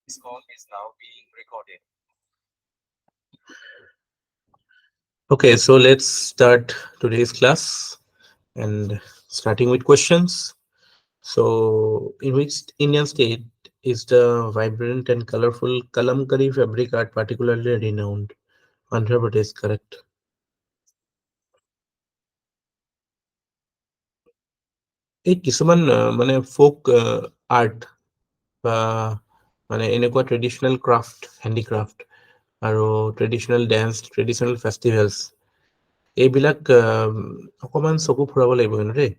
This call is now being recorded. Okay, so let's start today's class and starting with questions. So, in which Indian state is the vibrant and colorful Kalamkari fabric art particularly renowned? Andhra Pradesh, correct. এই কিছুমান মানে ফোক art বা মানে এনেকুৱা traditional craft handicraft আৰু traditional dance traditional festivals এইবিলাক অকণমান চকু ফুৰাব লাগিব কিন্তু দেই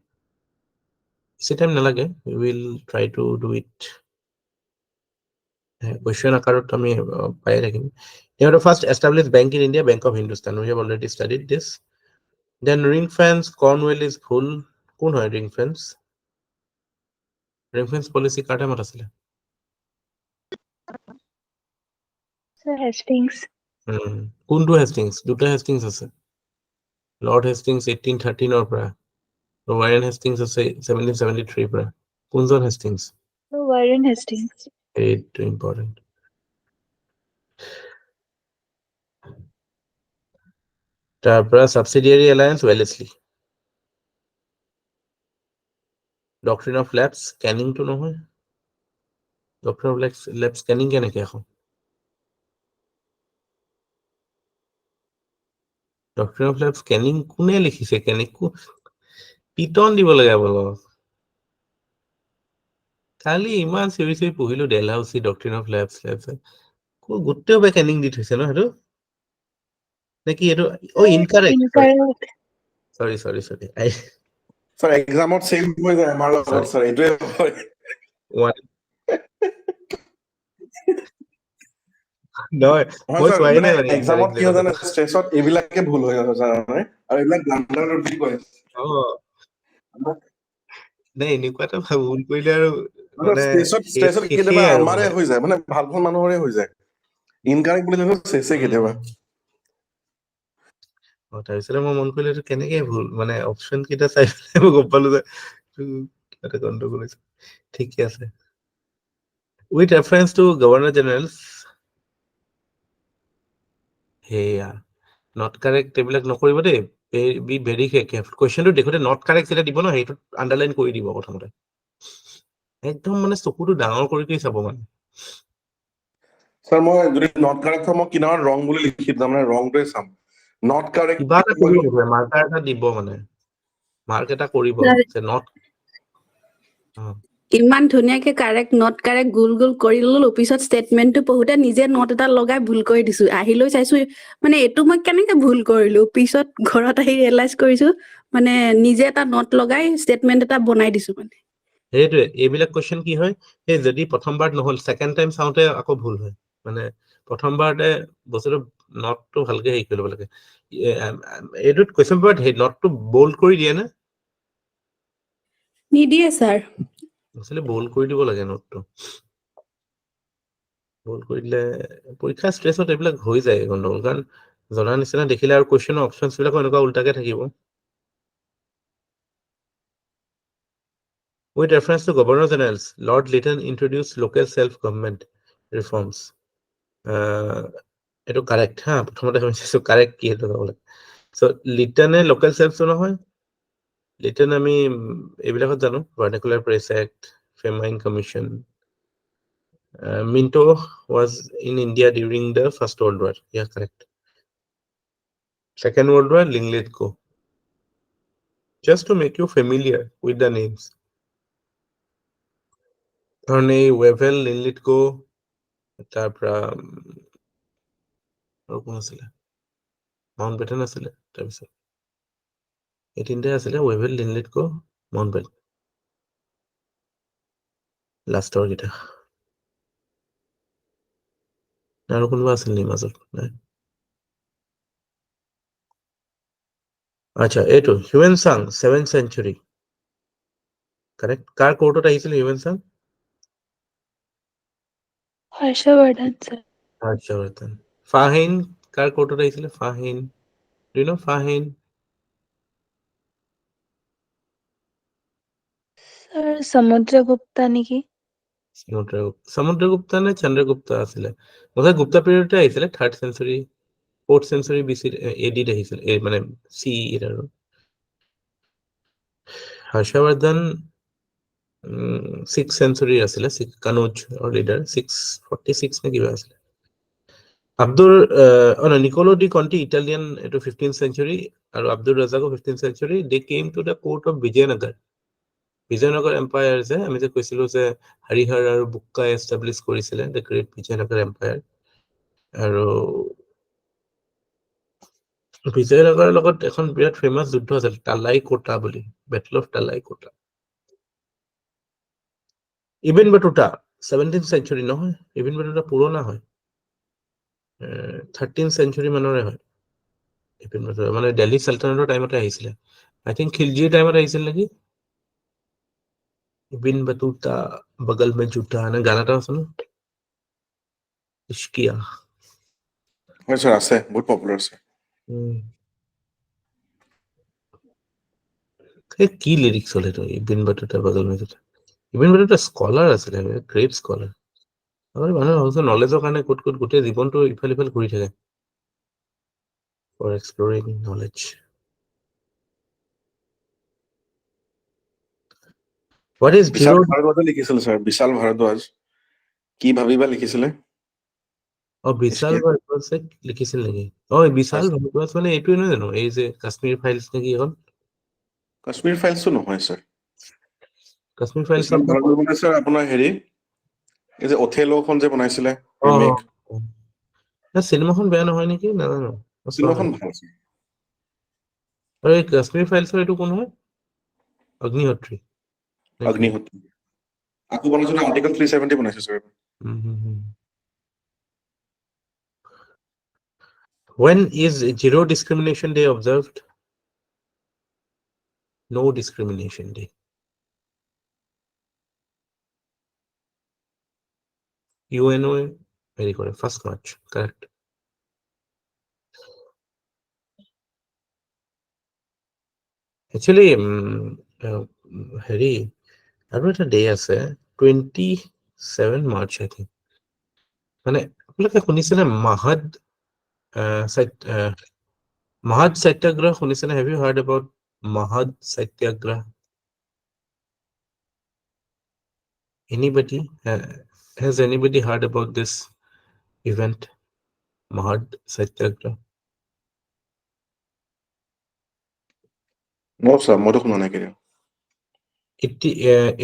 বেছি টাইম নালাগে will try to do it question আকাৰত আমি পাই থাকিম তেওঁ first establish bank in India bank of Hindustan we have already studied this then ring fence Cornwallis is ভুল কোন হয় ৰিং ফেন্স পলিচি কাৰ টাইমত আছিলে হেষ্টিংছ কোনটো হেষ্টিংছ দুটা হেষ্টিংছ আছে লৰ্ড হেষ্টিংছ 1813 পৰা ৱাৰেন হেষ্টিংছ আছে 1773 পৰা কোনজন হেষ্টিংছ ৱাৰেন হেষ্টিংছ এইটো ইম্পৰ্টেণ্ট তাৰ পৰা সাবসিডিয়াৰী এলায়েন্স ৱেলেছলি ডক্ট্ৰিন অফ লেবছ স্কেনিংটো নহয় ডক্ট্ৰিন অফ লেব স্কেনিং কেনেকৈ এখন ডক্ট্ৰিন অফ লেব স্কেনিং কোনে লিখিছে কেনেকৈ পিটন দিব লাগে আপোনালোকক কালি ইমান চিৰি পঢ়িলো ডেলহাউচি ডক্ট্ৰিন অফ লেবছ গোটেই স্কেনিং দি থৈছে ন সেইটো নেকি এইটো ইনকাৰেক্ট সৰি স্যাৰ এক্সামত সেম হৈ যায় আমাৰ লগত স্যাৰ এইটোৱে হয় নহয় মই চোৱাই নাই মানে এক্সামত কি হয় জানে ষ্ট্ৰেছত এইবিলাকে ভুল হৈ যায় স্যাৰ আৰু এইবিলাক ব্লাণ্ডাৰ বুলি কয় নাই এনেকুৱা এটা ভুল কৰিলে আৰু মানে ষ্ট্ৰেছত কেতিয়াবা আমাৰে হৈ যায় মানে ভাল ভাল মানুহৰে হৈ যায় ইনকাৰেক্ট বুলি জানো চেছে কেতিয়াবা তাৰপিছতে মই মন কৰিলো কেনেকে ভুল মানে অপশ্যন কেইটা চাই পেলাই মই গম পালো যে এটা গণ্ডগোল হৈছে ঠিকে আছে with reference to governor general সেয়া নট কাৰেক্ট এইবিলাক নকৰিব দেই বি ভেৰি কেয়াৰফুল কুৱেশ্যনটো দেখোঁতে নট কাৰেক্ট যেতিয়া দিব ন সেইটো আণ্ডাৰলাইন কৰি দিব প্ৰথমতে একদম মানে চকুটো ডাঙৰ কৰি চাব মানে স্যাৰ মই যদি নট কাৰেক্ট হয় মই কিনাৰত ৰং বুলি লিখি দিম মানে ৰংটোৱে চাম নট কাৰেক্ট কিবা এটা কৰিব মাৰ্কাৰ এটা দিব মানে মাৰ্ক এটা কৰিব যে নট ইমান ধুনীয়াকে কাৰেক্ট নট কাৰেক্ট গোল গোল কৰি ললো পিছত ষ্টেটমেন্টটো পঢ়োতে নিজে নট এটা লগাই ভুল কৰি দিছো আহিলৈ চাইছো মানে এইটো মই কেনেকে ভুল কৰিলো পিছত ঘৰত আহি ৰিয়েলাইজ কৰিছো মানে নিজে এটা নট লগাই ষ্টেটমেন্ট এটা বনাই দিছো মানে সেইটোৱে এইবিলাক কুৱেশ্যন কি হয় সেই যদি প্ৰথমবাৰ নহ'ল ছেকেণ্ড টাইম চাওঁতে আকৌ ভুল হয় মানে প্ৰথমবাৰতে বস্তুটো নটটো ভালকে হেৰি কৰি ল'ব লাগে এইটোত কুৱেশ্যন পেপাৰত সেই নটটো বল্ড কৰি দিয়ে নে নিদিয়ে ছাৰ আচলতে বল্ড কৰি দিব লাগে নটটো বল্ড কৰি দিলে পৰীক্ষা ষ্ট্ৰেছত এইবিলাক হৈ যায় গণ্ডগোল কাৰণ জনা নিচিনা দেখিলে আৰু কুৱেশ্যনৰ অপশ্যনছবিলাকো এনেকুৱা উল্টাকে থাকিব With reference to Governor Generals, Lord Lytton introduced local self-government reforms. It is correct, huh? So correct ki hai so Lytton local self so na hoy. Lytton ami ebilakot jano Vernacular Press Act, Famine Commission. Minto was in India during the First World War. Yeah, correct. Second World War, Linglet Co. Just to make you familiar with the names. ধৰণে ৱেভেল লিনলিট কো তাৰ পৰা আৰু কোন আছিলে mount বেটেন আছিলে তাৰপিছত এই তিনিটাই আছিলে ৱেভেল লিনলিট কো মাউণ্ট বেটেন লাষ্টৰ কেইটা আৰু কোনোবা আছিল নি মাজত নাই আচ্ছা এইটো হিউমেন চাং 7th century কাৰেক্ট কাৰ কোৰ্টত আহিছিল হিউমেন চাং হৰ্ষবৰ্ধন ফাহিন কাৰ কোৰ্টত আহিছিলে ফাহিন ডু ইউ নো ফাহিন স্যাৰ সমুদ্ৰগুপ্তা নেকি Samudragupta নে Chandragupta আছিলে বোধহয় গুপ্তা পিৰিয়ডতে আহিছিলে 3rd century 4th century BC AD ত আহিছিলে মানে CE আৰু হৰ্ষবৰ্ধন 6th century আছিলে কানুজ লিডাৰ 646 নে কিবা আছিলে আব্দুল নিকোলো ডি কন্টি ইটালিয়ান এটো 15th century আৰু Abdul ৰাজাকো 15th century they came to the court of Vijayanagar empire যে আমি যে কৈছিলো যে হৰিহৰ আৰু বুক্কা এষ্টাব্লিছ কৰিছিলে the great Vijayanagar empire আৰু বিজয়নগৰৰ লগত এখন বিৰাট ফেমাস যুদ্ধ আছিল তালাই কোটা বুলি বেটল অফ তালাই কোটা ইবন বটুতা 17th century নহয় ইবন বটুতা পুৰণা হয় 13th century মানৰে হয় ইবন বটুতা মানে দিল্লী সালতানাতৰ টাইমতে আহিছিলে আই থিংক খিলজিৰ টাইমত আহিছিল নেকি ইবন বটুতা বগল মে জুতা নে গানাটা আছে ন ইশকিয়া হয় স্যার আছে বহুত পপুলার আছে কি লিরিক্স হলে তো ইবন বটুতা বগল মে জুতা ইবন বটুতা স্কলাৰ আছিলে গ্ৰেট স্কলাৰ আমাৰ মানুহে ভাবিছে নলেজৰ কাৰণে ক'ত গোটেই জীৱনটো ইফাল ইফাল ঘূৰি থাকে for exploring knowledge what is Bishal zero ভাৰদ্বাজে লিখিছিল স্যাৰ বিশাল ভাৰদ্বাজ কি ভাবিবা লিখিছিলে বিশাল SK ভাৰদ্বাজে লিখিছিল নেকি বিশাল ভাৰদ্বাজ মানে এইটোৱে নহয় জানো এই যে কাশ্মীৰ ফাইলছ নেকি এখন কাশ্মীৰ ফাইলছটো নহয় স্যাৰ কাশ্মীৰ ফাইলছ বিশাল ভাৰদ্বাজ মানে স্যাৰ আপোনাৰ হেৰি এই যে অথেলোখন যে বনাইছিলে ৰিমেক চিনেমাখন বেয়া নহয় নেকি নাজানো চিনেমাখন ভাল আছে আৰু এই কাশ্মীৰ ফাইলছৰ এইটো কোন হয় অগ্নিহোত্ৰী অগ্নিহোত্ৰী আকৌ বনাইছে আৰ্টিকল 370 বনাইছে sir when is zero discrimination day observed no discrimination day UNO very good 1st March correct actually হেৰি আৰু এটা ডে আছে 27 March I think মানে আপোনালোকে শুনিছেনে মাহাদ Mahad Satyagrah শুনিছেনে have you heard about Mahad Satyagrah anybody has anybody heard about this event Mahad Satyagrah no sir মইতো শুনা নাই কেতিয়া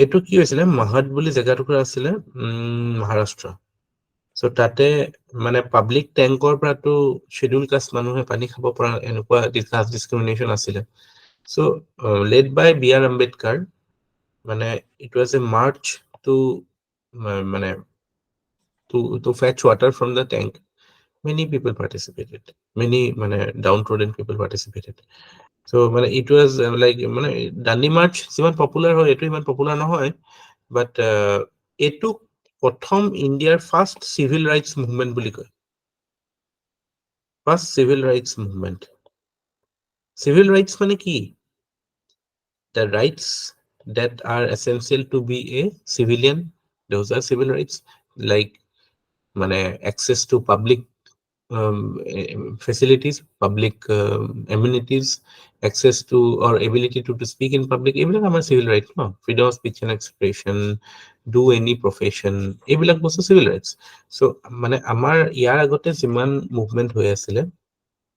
এইটো কি হৈছিলে মাহাদ বুলি জেগা টুকুৰা আছিলে মহাৰাষ্ট্ৰ সো তাতে মানে পাব্লিক ট্যাঙ্কৰ পৰাটো শিডিউল কাষ্ট মানুহে পানী খাব পৰা এনেকুৱা কাষ্ট ডিসক্ৰিমিনেশন আছিলে so led by BR Ambedkar মানে it was a march to মানে to fetch water from the tank many people participated many মানে downtrodden people participated so মানে it was like মানে Dandi march যিমান popular হয় এটো ইমান পপুলাৰ নহয় but এটো প্ৰথম ইণ্ডিয়াৰ ফাৰ্স্ট সিভিল ৰাইটস মুভমেন্ট বুলি কয় first civil rights movement civil rights মানে কি the rights that are essential to be a civilian those are civil rights like মানে access to public facilities public amenities access to or ability to speak in public এইবিলাক আমাৰ civil rights no freedom of speech and expression do any profession এইবিলাক বস্তু civil rights so মানে আমাৰ ইয়াৰ আগতে যিমান movement হৈ আছিল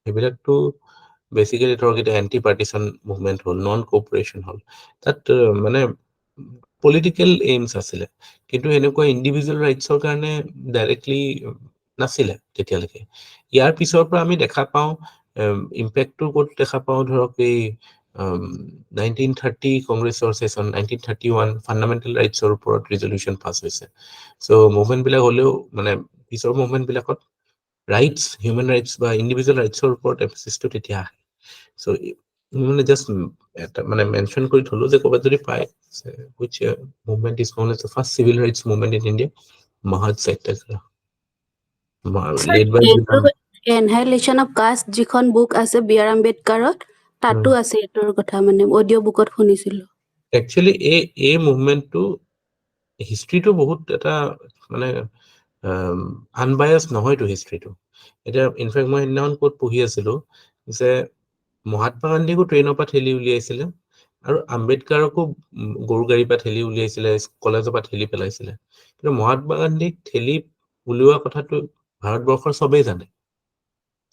এইবিলাকটো বেসিক্যালি ধৰক এন্টি পাৰ্টিশন মুভমেন্ট হল নন কোঅপাৰেশন হল তাত মানে পলিটিক্যাল এইমস আছিলে কিন্তু এনেকুৱা ইন্ডিভিজুৱেল ৰাইটছৰ কাৰণে ডাইৰেক্টলি নাছিলে তেতিয়ালৈকে ইয়াৰ পিছৰ পৰা আমি দেখা পাওঁ ইম্প্যাক্টটো ক'ত দেখা পাওঁ ধৰক এই 1930 কংগ্ৰেছৰ সেশন 1931 ফান্ডামেন্টাল ৰাইটছৰ ওপৰত ৰিজলিউশন পাছ হৈছে সো মুভমেন্ট বিলাক হলেও মানে পিছৰ মুভমেন্ট বিলাকত ৰাইটস হিউম্যান ৰাইটস বা ইন্ডিভিজুৱেল ৰাইটছৰ ওপৰত এমফাসিছটো তেতিয়া আহে সো মানে জাস্ট এটা মানে মেনশন কৰি থলো যে ক'বাত যদি পায় which movement is known as the first civil rights movement in India Mahad Satyagrah led by annihilation of caste যিখন বুক আছে BR আম্বেদকাৰত তাতো আছে এটোৰ কথা মানে অডিও বুকত শুনিছিলো actually a movement to হিষ্ট্ৰীটো বহুত এটা মানে আনবায়াস নহয়তো হিষ্ট্ৰীটো এতিয়া ইনফেক্ট মই সেইদিনাখন ক'ত পঢ়ি আছিলো যে মহাত্মা গান্ধীকো ট্ৰেইনৰ পৰা ঠেলি উলিয়াইছিলে আৰু আম্বেদকাৰকো গৰু গাড়ীৰ পৰা ঠেলি উলিয়াইছিলে কলেজৰ পৰা ঠেলি পেলাইছিলে কিন্তু মহাত্মা গান্ধীক ঠেলি উলিওৱা কথাটো ভাৰতবৰ্ষৰ চবেই জানে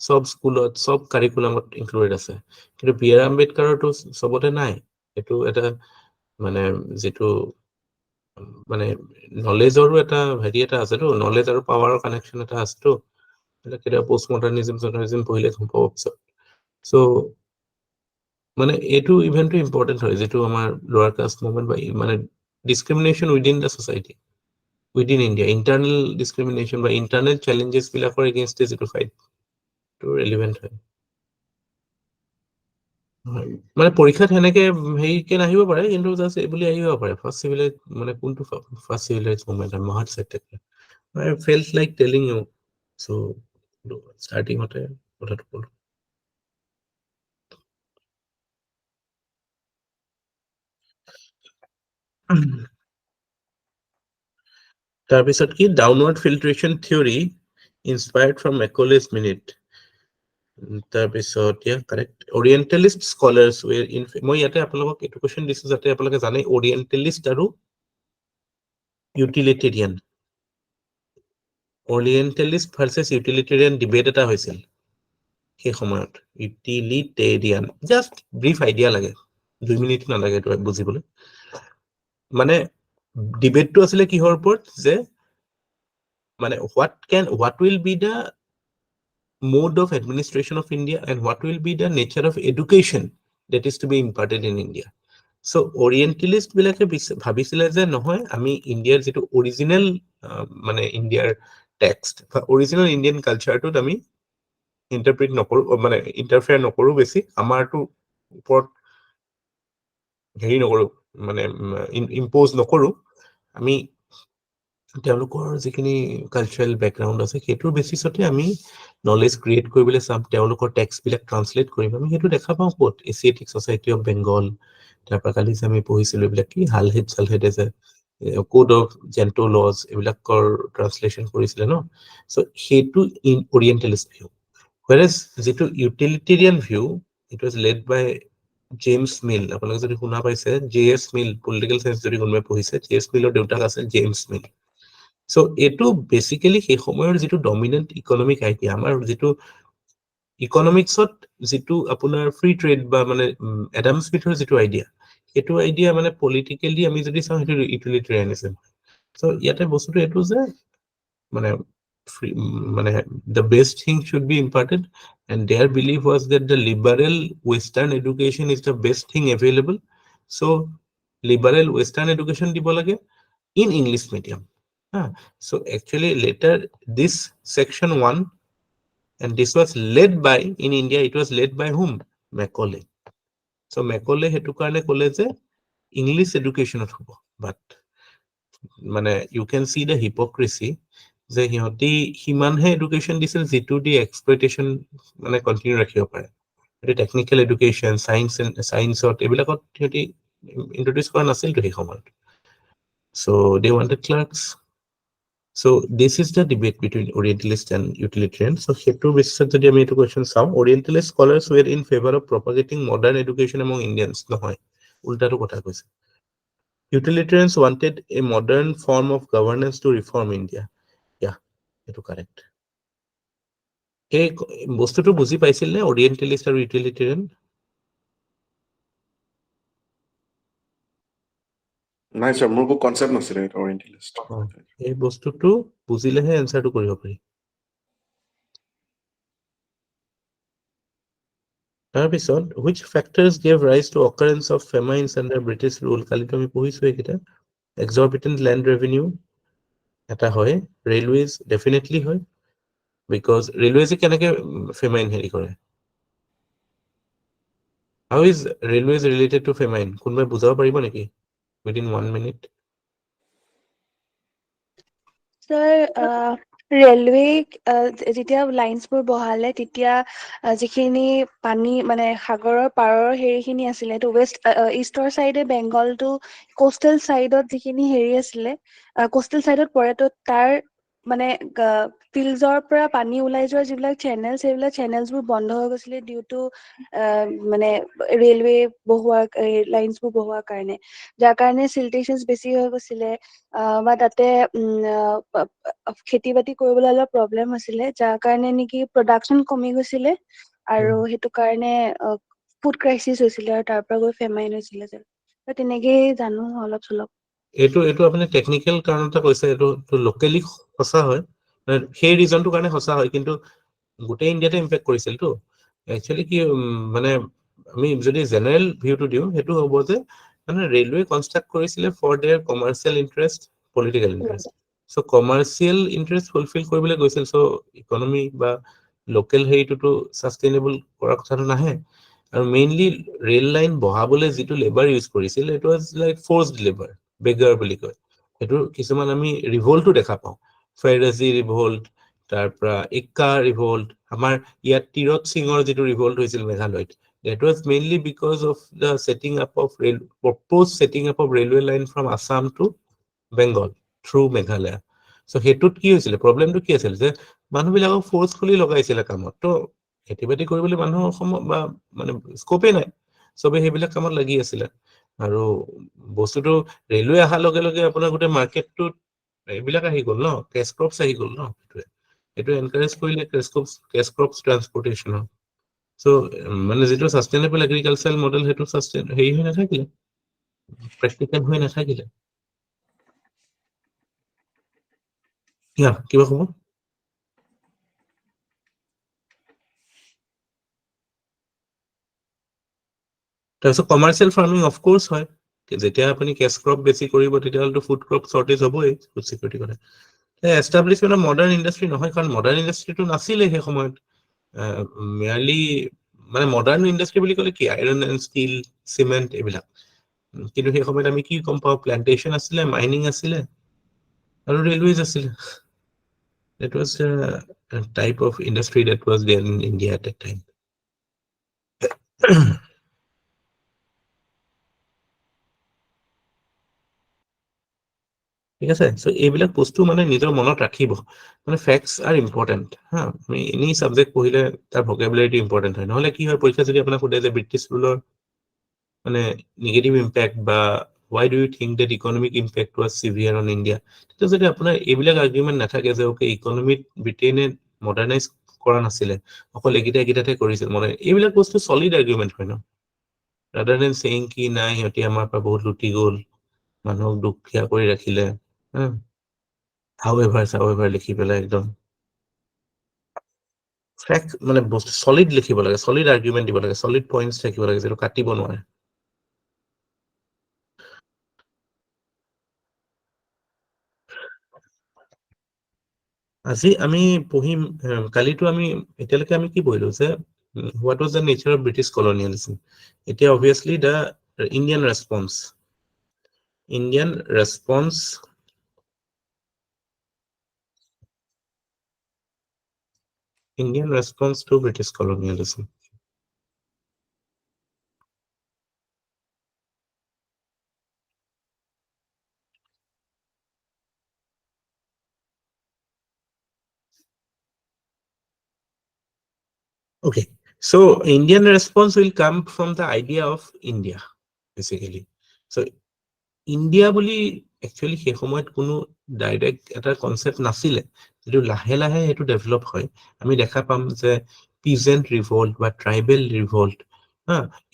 সব স্কুলত সব কাৰিকুলামত ইনক্লুডেড আছে কিন্তু বি আৰ আম্বেদকাৰৰটো চবতে নাই এইটো এটা মানে যেটো মানে নলেজৰো এটা হেৰি এটা আছেতো নলেজ আৰু পাৱাৰৰ কানেকশ্যন এটা আছেতো কেতিয়াবা পোষ্ট মডাৰ্নিজম জনাৰিজম পঢ়িলে গম পাব পিছত চ' মানে এইটো ইভেন্টটো ইম্পৰ্টেণ্ট হয় যেটো আমাৰ লোৱাৰ কাষ্ট মুভমেণ্ট বা মানে discrimination within the society within India internal discrimination বা ইণ্টাৰনেল চেলেঞ্জেছ বিলাকৰ এগেইনষ্টে যিটো ফাইট টো ৰেলিভেণ্ট হয় মানে পৰীক্ষাত সেনেকে হেৰিকে নাহিব পাৰে কিন্তু জাষ্ট এইবুলি আহিব পাৰে ফাৰ্ষ্ট চিভিলাইজ মানে কোনটো first civilize movement Mahad secretary I felt like telling you so starting কথাটো ক'লো তাৰপিছত কি downward filtration theory inspired from Macaulay's minute তাৰপিছত correct orientalist scholars were in মই ইয়াতে আপোনালোকক এইটো কুৱেশ্যন দিছো যাতে আপোনালোকে জানে অৰিয়েণ্টেলিষ্ট আৰু ইউটিলিটেৰিয়ান অৰিয়েণ্টেলিষ্ট ভাৰ্চেছ ইউটিলিটেৰিয়ান ডিবেট এটা হৈছিল সেই সময়ত ইউটিলিটেৰিয়ান জাষ্ট ব্ৰিফ আইডিয়া লাগে 2 মিনিট নালাগে এইটো বুজিবলৈ মানে ডিবেটটো আছিলে কিহৰ ওপৰত যে মানে what will be the mode of administration of India and what will be the nature of education that is to be imparted in India so orientalist বিলাকে ভাবিছিলে যে নহয় আমি ইণ্ডিয়াৰ যেটো অৰিজিনাল মানে ইণ্ডিয়াৰ টেক্সট বা অৰিজিনাল ইণ্ডিয়ান কালচাৰটোত আমি ইন্টাৰপ্ৰিট নকৰো মানে ইন্টাৰফেয়াৰ নকৰো বেছি আমাৰটো ওপৰত হেৰি নকৰো মানে ইম্পোজ নকৰো আমি তেওঁলোকৰ যিখিনি কালচাৰেল বেকগ্ৰাউণ্ড আছে সেইটোৰ বেচিছতে আমি নলেজ ক্ৰিয়েট কৰিবলৈ চাম তেওঁলোকৰ টেক্সটবিলাক ট্ৰান্সলেট কৰিম আমি সেইটো দেখা পাওঁ ক'ত এছিয়াটিক ছ'চাইটি অফ বেংগল তাৰপৰা কালি যে আমি পঢ়িছিলোঁ এইবিলাক কি হালহেড চালহেডে যে কোড অফ জেণ্টো লজ এইবিলাকৰ ট্ৰান্সলেশ্যন কৰিছিলে ন চ' সেইটো অৰিয়েণ্টেলিষ্ট ভিউ whereas যেটো utilitarian view it was led by James Mill আপোনালোকে যদি শুনা পাইছে জে.এছ. মিল পলিটিকেল সায়েন্স যদি কোনোবাই পঢ়িছে জে.এছ. মিলৰ দেউতাক আছে জেমছ মিল চ' এইটো বেচিকেলি সেই সময়ৰ যিটো ডমিনেণ্ট ইকনমিক আইডিয়া আমাৰ যিটো ইকনমিক্সত যিটো আপোনাৰ ফ্ৰী ট্ৰেড বা মানে এডাম স্মিথৰ যিটো আইডিয়া সেইটো আইডিয়া মানে পলিটিকেলি আমি যদি চাওঁ সেইটো ইউটিলিটেৰিয়ানিজম চ' ইয়াতে বস্তুটো এইটো যে মানে মানে the best thing should be imparted and their belief was that the liberal western education is the best thing available so liberal western education দিব লাগে in English medium so actually later this section 1 and this was led by in India it was led by whom Macaulay so Macaulay হেতু কাৰণে ক'লে যে English education হ'ব but মানে you can see the hypocrisy যে সিহঁতি সিমানহে education দিছিল যিটো দি এক্সপ্লইটেশ্যন মানে কণ্টিনিউ ৰাখিব পাৰে এইটো টেকনিকেল এডুকেশ্যন চায়েন্সত এইবিলাকত সিহঁতি ইন্ট্ৰডিউচ কৰা নাছিলতো সেই সময়ত so' they wanted clerks so' this is the debate between orientalist and utilitarian so' সেইটোৰ বেচিছত যদি আমি এইটো কুৱেশ্যন চাওঁ orientalist scholars were in favour of propagating modern education among Indians নহয় উল্টাটো কথা কৈছে Utilitarians wanted a modern form of governance to reform India. Yeah, এইটো correct. এই বস্তুটো বুজি পাইছিল নে অৰিয়েণ্টেলিষ্ট আৰু ইউটিলিটেৰিয়ান নাই স্যাৰ মোৰ কো কনসেপ্ট নাছিলে এটা অৰিয়েণ্টেলিষ্ট এই বস্তুটো বুজিলেহে এনসাৰটো কৰিব পাৰি তাৰপিছত which factors gave rise to occurrence of famines under British rule কালিতো আমি পঢ়িছো এইকেইটা exorbitant land revenue এটা হয় railways definitely হয় because railways কেনেকে famine হেৰি কৰে how is railways related to famine কোনবাই বুজাব পাৰিব নেকি within 1 minute Sir, ৰেলৱে যেতিয়া লাইনছবোৰ বহালে তেতিয়া যিখিনি পানী মানে সাগৰৰ পাৰৰ হেৰিখিনি আছিলে এইটো ইষ্টৰ চাইডে বেংগলটো কোষ্টেল চাইডত যিখিনি হেৰি আছিলে কোষ্টেল চাইডত পৰে ত তাৰ মানে ফিল্ডৰ পৰা পানী ওলাই যোৱা যিবিলাক চেনেল সেইবিলাক চেনেলছবোৰ বন্ধ হৈ গৈছিলে ডিউ টু মানে ৰেলৱে লাইনছবোৰ বহোৱাৰ কাৰণে যাৰ কাৰণে চিলটেচন বেছি হৈ গৈছিলে বা তাতে খেতি বাতি কৰিবলৈ অলপ প্ৰব্লেম হৈছিলে যাৰ কাৰণে নেকি প্ৰডাকচন কমি গৈছিলে আৰু সেইটো কাৰণে ফুড ক্ৰাইচিছ হৈছিলে আৰু তাৰ পৰা গৈ ফেমাইন হৈছিলে যে তেনেকেই জানো অলপ চলপ এইটো আপুনি টেকনিকেল কাৰণতে কৈছে এইটো লোকেলি সঁচা হয় সেই ৰিজনটোৰ কাৰণে সঁচা হয় কিন্তু গোটেই ইণ্ডিয়াতে ইম্পেক্ট কৰিছিলতো একচুৱেলি কি মানে আমি যদি জেনেৰেল ভিউটো দিওঁ সেইটো হ'ব যে মানে ৰেলৱে কনষ্ট্ৰাক্ট কৰিছিলে for their commercial interest political interest so' commercial interest fulfil কৰিবলৈ গৈছিল চ' ইকনমি বা লোকেল হেৰিটোতো ছাষ্টেইনেবল কৰাৰ কথাটো নাহে আৰু মেইনলি ৰেল লাইন বহাবলৈ যিটো লেবাৰ ইউজ কৰিছিল এইটো ৱাজ লাইক ফ'ৰ্চড লেবাৰ বেগাৰ বুলি কয় সেইটো কিছুমান আমি ৰিভল্টো দেখা পাওঁ ফেৰাজী ৰিভল্ট তাৰ পৰা ইক্কা ৰিভল্ট আমাৰ ইয়াত তিৰত সিঙৰ যিটো ৰিভল্ট হৈছিল মেঘালয়ত that was mainly because of the proposed setting up of railway line from Assam to Bengal through Meghalaya so হেতুত কি হৈছিল প্ৰবলেমটো কি আছিল যে মানুহবিলাকক ফোৰ্সফুলি লগাইছিল কামত তো খেতি বাতি কৰিবলৈ মানুহৰ সময় বা মানে স্কোপে নাই সবে সেইবিলাক কামত লাগি আছিল আৰু বস্তুটো ৰেলৱে অহাৰ লগে লগে আপোনাৰ গোটেই মাৰ্কেটটোত এইবিলাক আহি গ'ল ন কেছ ক্ৰপছ আহি গ'ল ন এইটো এনকাৰেজ কৰিলে কেছ ক্ৰপছ ট্ৰান্সপৰ্টেশ্যনৰ চ' মানে যিটো সাস্টেইনেবল এগ্ৰিকালচাৰেল মডেল সেইটো হেৰি হৈ নাথাকিলে প্ৰেক্টিকেল হৈ নাথাকিলে কিবা হ'ব তাৰপিছত কমাৰ্চিয়েল ফাৰ্মিং অফক'ৰ্চ হয় যেতিয়া আপুনি কেছ ক্ৰপ বেছি কৰিব তেতিয়াহ'লেতো ফুড ক্ৰপ শ্বৰ্টেজ হ'বই ফুড চিকিউৰিটি কাৰণে এষ্টাব্লিছমেণ্ট অফ মডাৰ্ণ ইণ্ডাষ্ট্ৰি নহয় কাৰণ মডাৰ্ণ ইণ্ডাষ্ট্ৰিটো নাছিলে সেই সময়ত মেয়াৰলি মানে মডাৰ্ণ ইণ্ডাষ্ট্ৰি বুলি ক'লে কি আইৰণ এণ্ড ষ্টীল চিমেণ্ট এইবিলাক কিন্তু সেই সময়ত আমি কি গম পাওঁ প্লেণ্টেশ্যন আছিলে মাইনিং আছিলে আৰু ৰেলৱেজ আছিলে that was a type of industry that was there in India at that time ঠিক আছে চ' এইবিলাক বস্তু মানে নিজৰ মনত ৰাখিব মানে ফেক্টছ আৰ ইম্পৰ্টেণ্ট হা আমি এনেই ছাবজেক্ট পঢ়িলে তাৰ ভকেবুলাৰিটি ইম্পৰ্টেণ্ট হয় নহ'লে কি হয় পৰীক্ষা যদি আপোনাক সোধে যে ব্ৰিটিছ ৰুলৰ মানে নিগেটিভ ইম্পেক্ট বা why do you think that economic impact was severe on India তেতিয়া যদি আপোনাৰ এইবিলাক আৰ্গুমেণ্ট নাথাকে যে ওকে ইকনমিত ব্ৰিটেইনে মডাৰ্ণাইজ কৰা নাছিলে অকল এইকেইটাতে কৰিছিল মানে এইবিলাক বস্তু চলিড আৰ্গুমেণ্ট হয় ন ৰাদাৰ দেন ছেইং কি নাই সিহঁতি আমাৰ পৰা বহুত লুটি গ'ল মানুহক দুখীয়া কৰি ৰাখিলে হাউএভাৰ লিখি পেলাই একদম ফেক্ট মানে বস্তু চলিড লিখিব লাগে চলিড আৰ্গুমেণ্ট দিব লাগে চলিড পইণ্টছ থাকিব লাগে যিটো কাটিব নোৱাৰে আজি আমি পঢ়িম কালিতো আমি এতিয়ালৈকে আমি কি পঢ়িলো যে what was the nature of British colonialism এতিয়া obviously the Indian response to British colonialism okay so Indian response will come from the idea of India basically so India বুলি একচুৱেলি সেই সময়ত কোনো ডাইৰেক্ট এটা কনচেপ্ট নাছিলে যিটো লাহে লাহে সেইটো ডেভেলপ হয় আমি দেখা পাম যে পিজেণ্ট ৰিভল্ট বা ট্ৰাইবেল ৰিভল্ট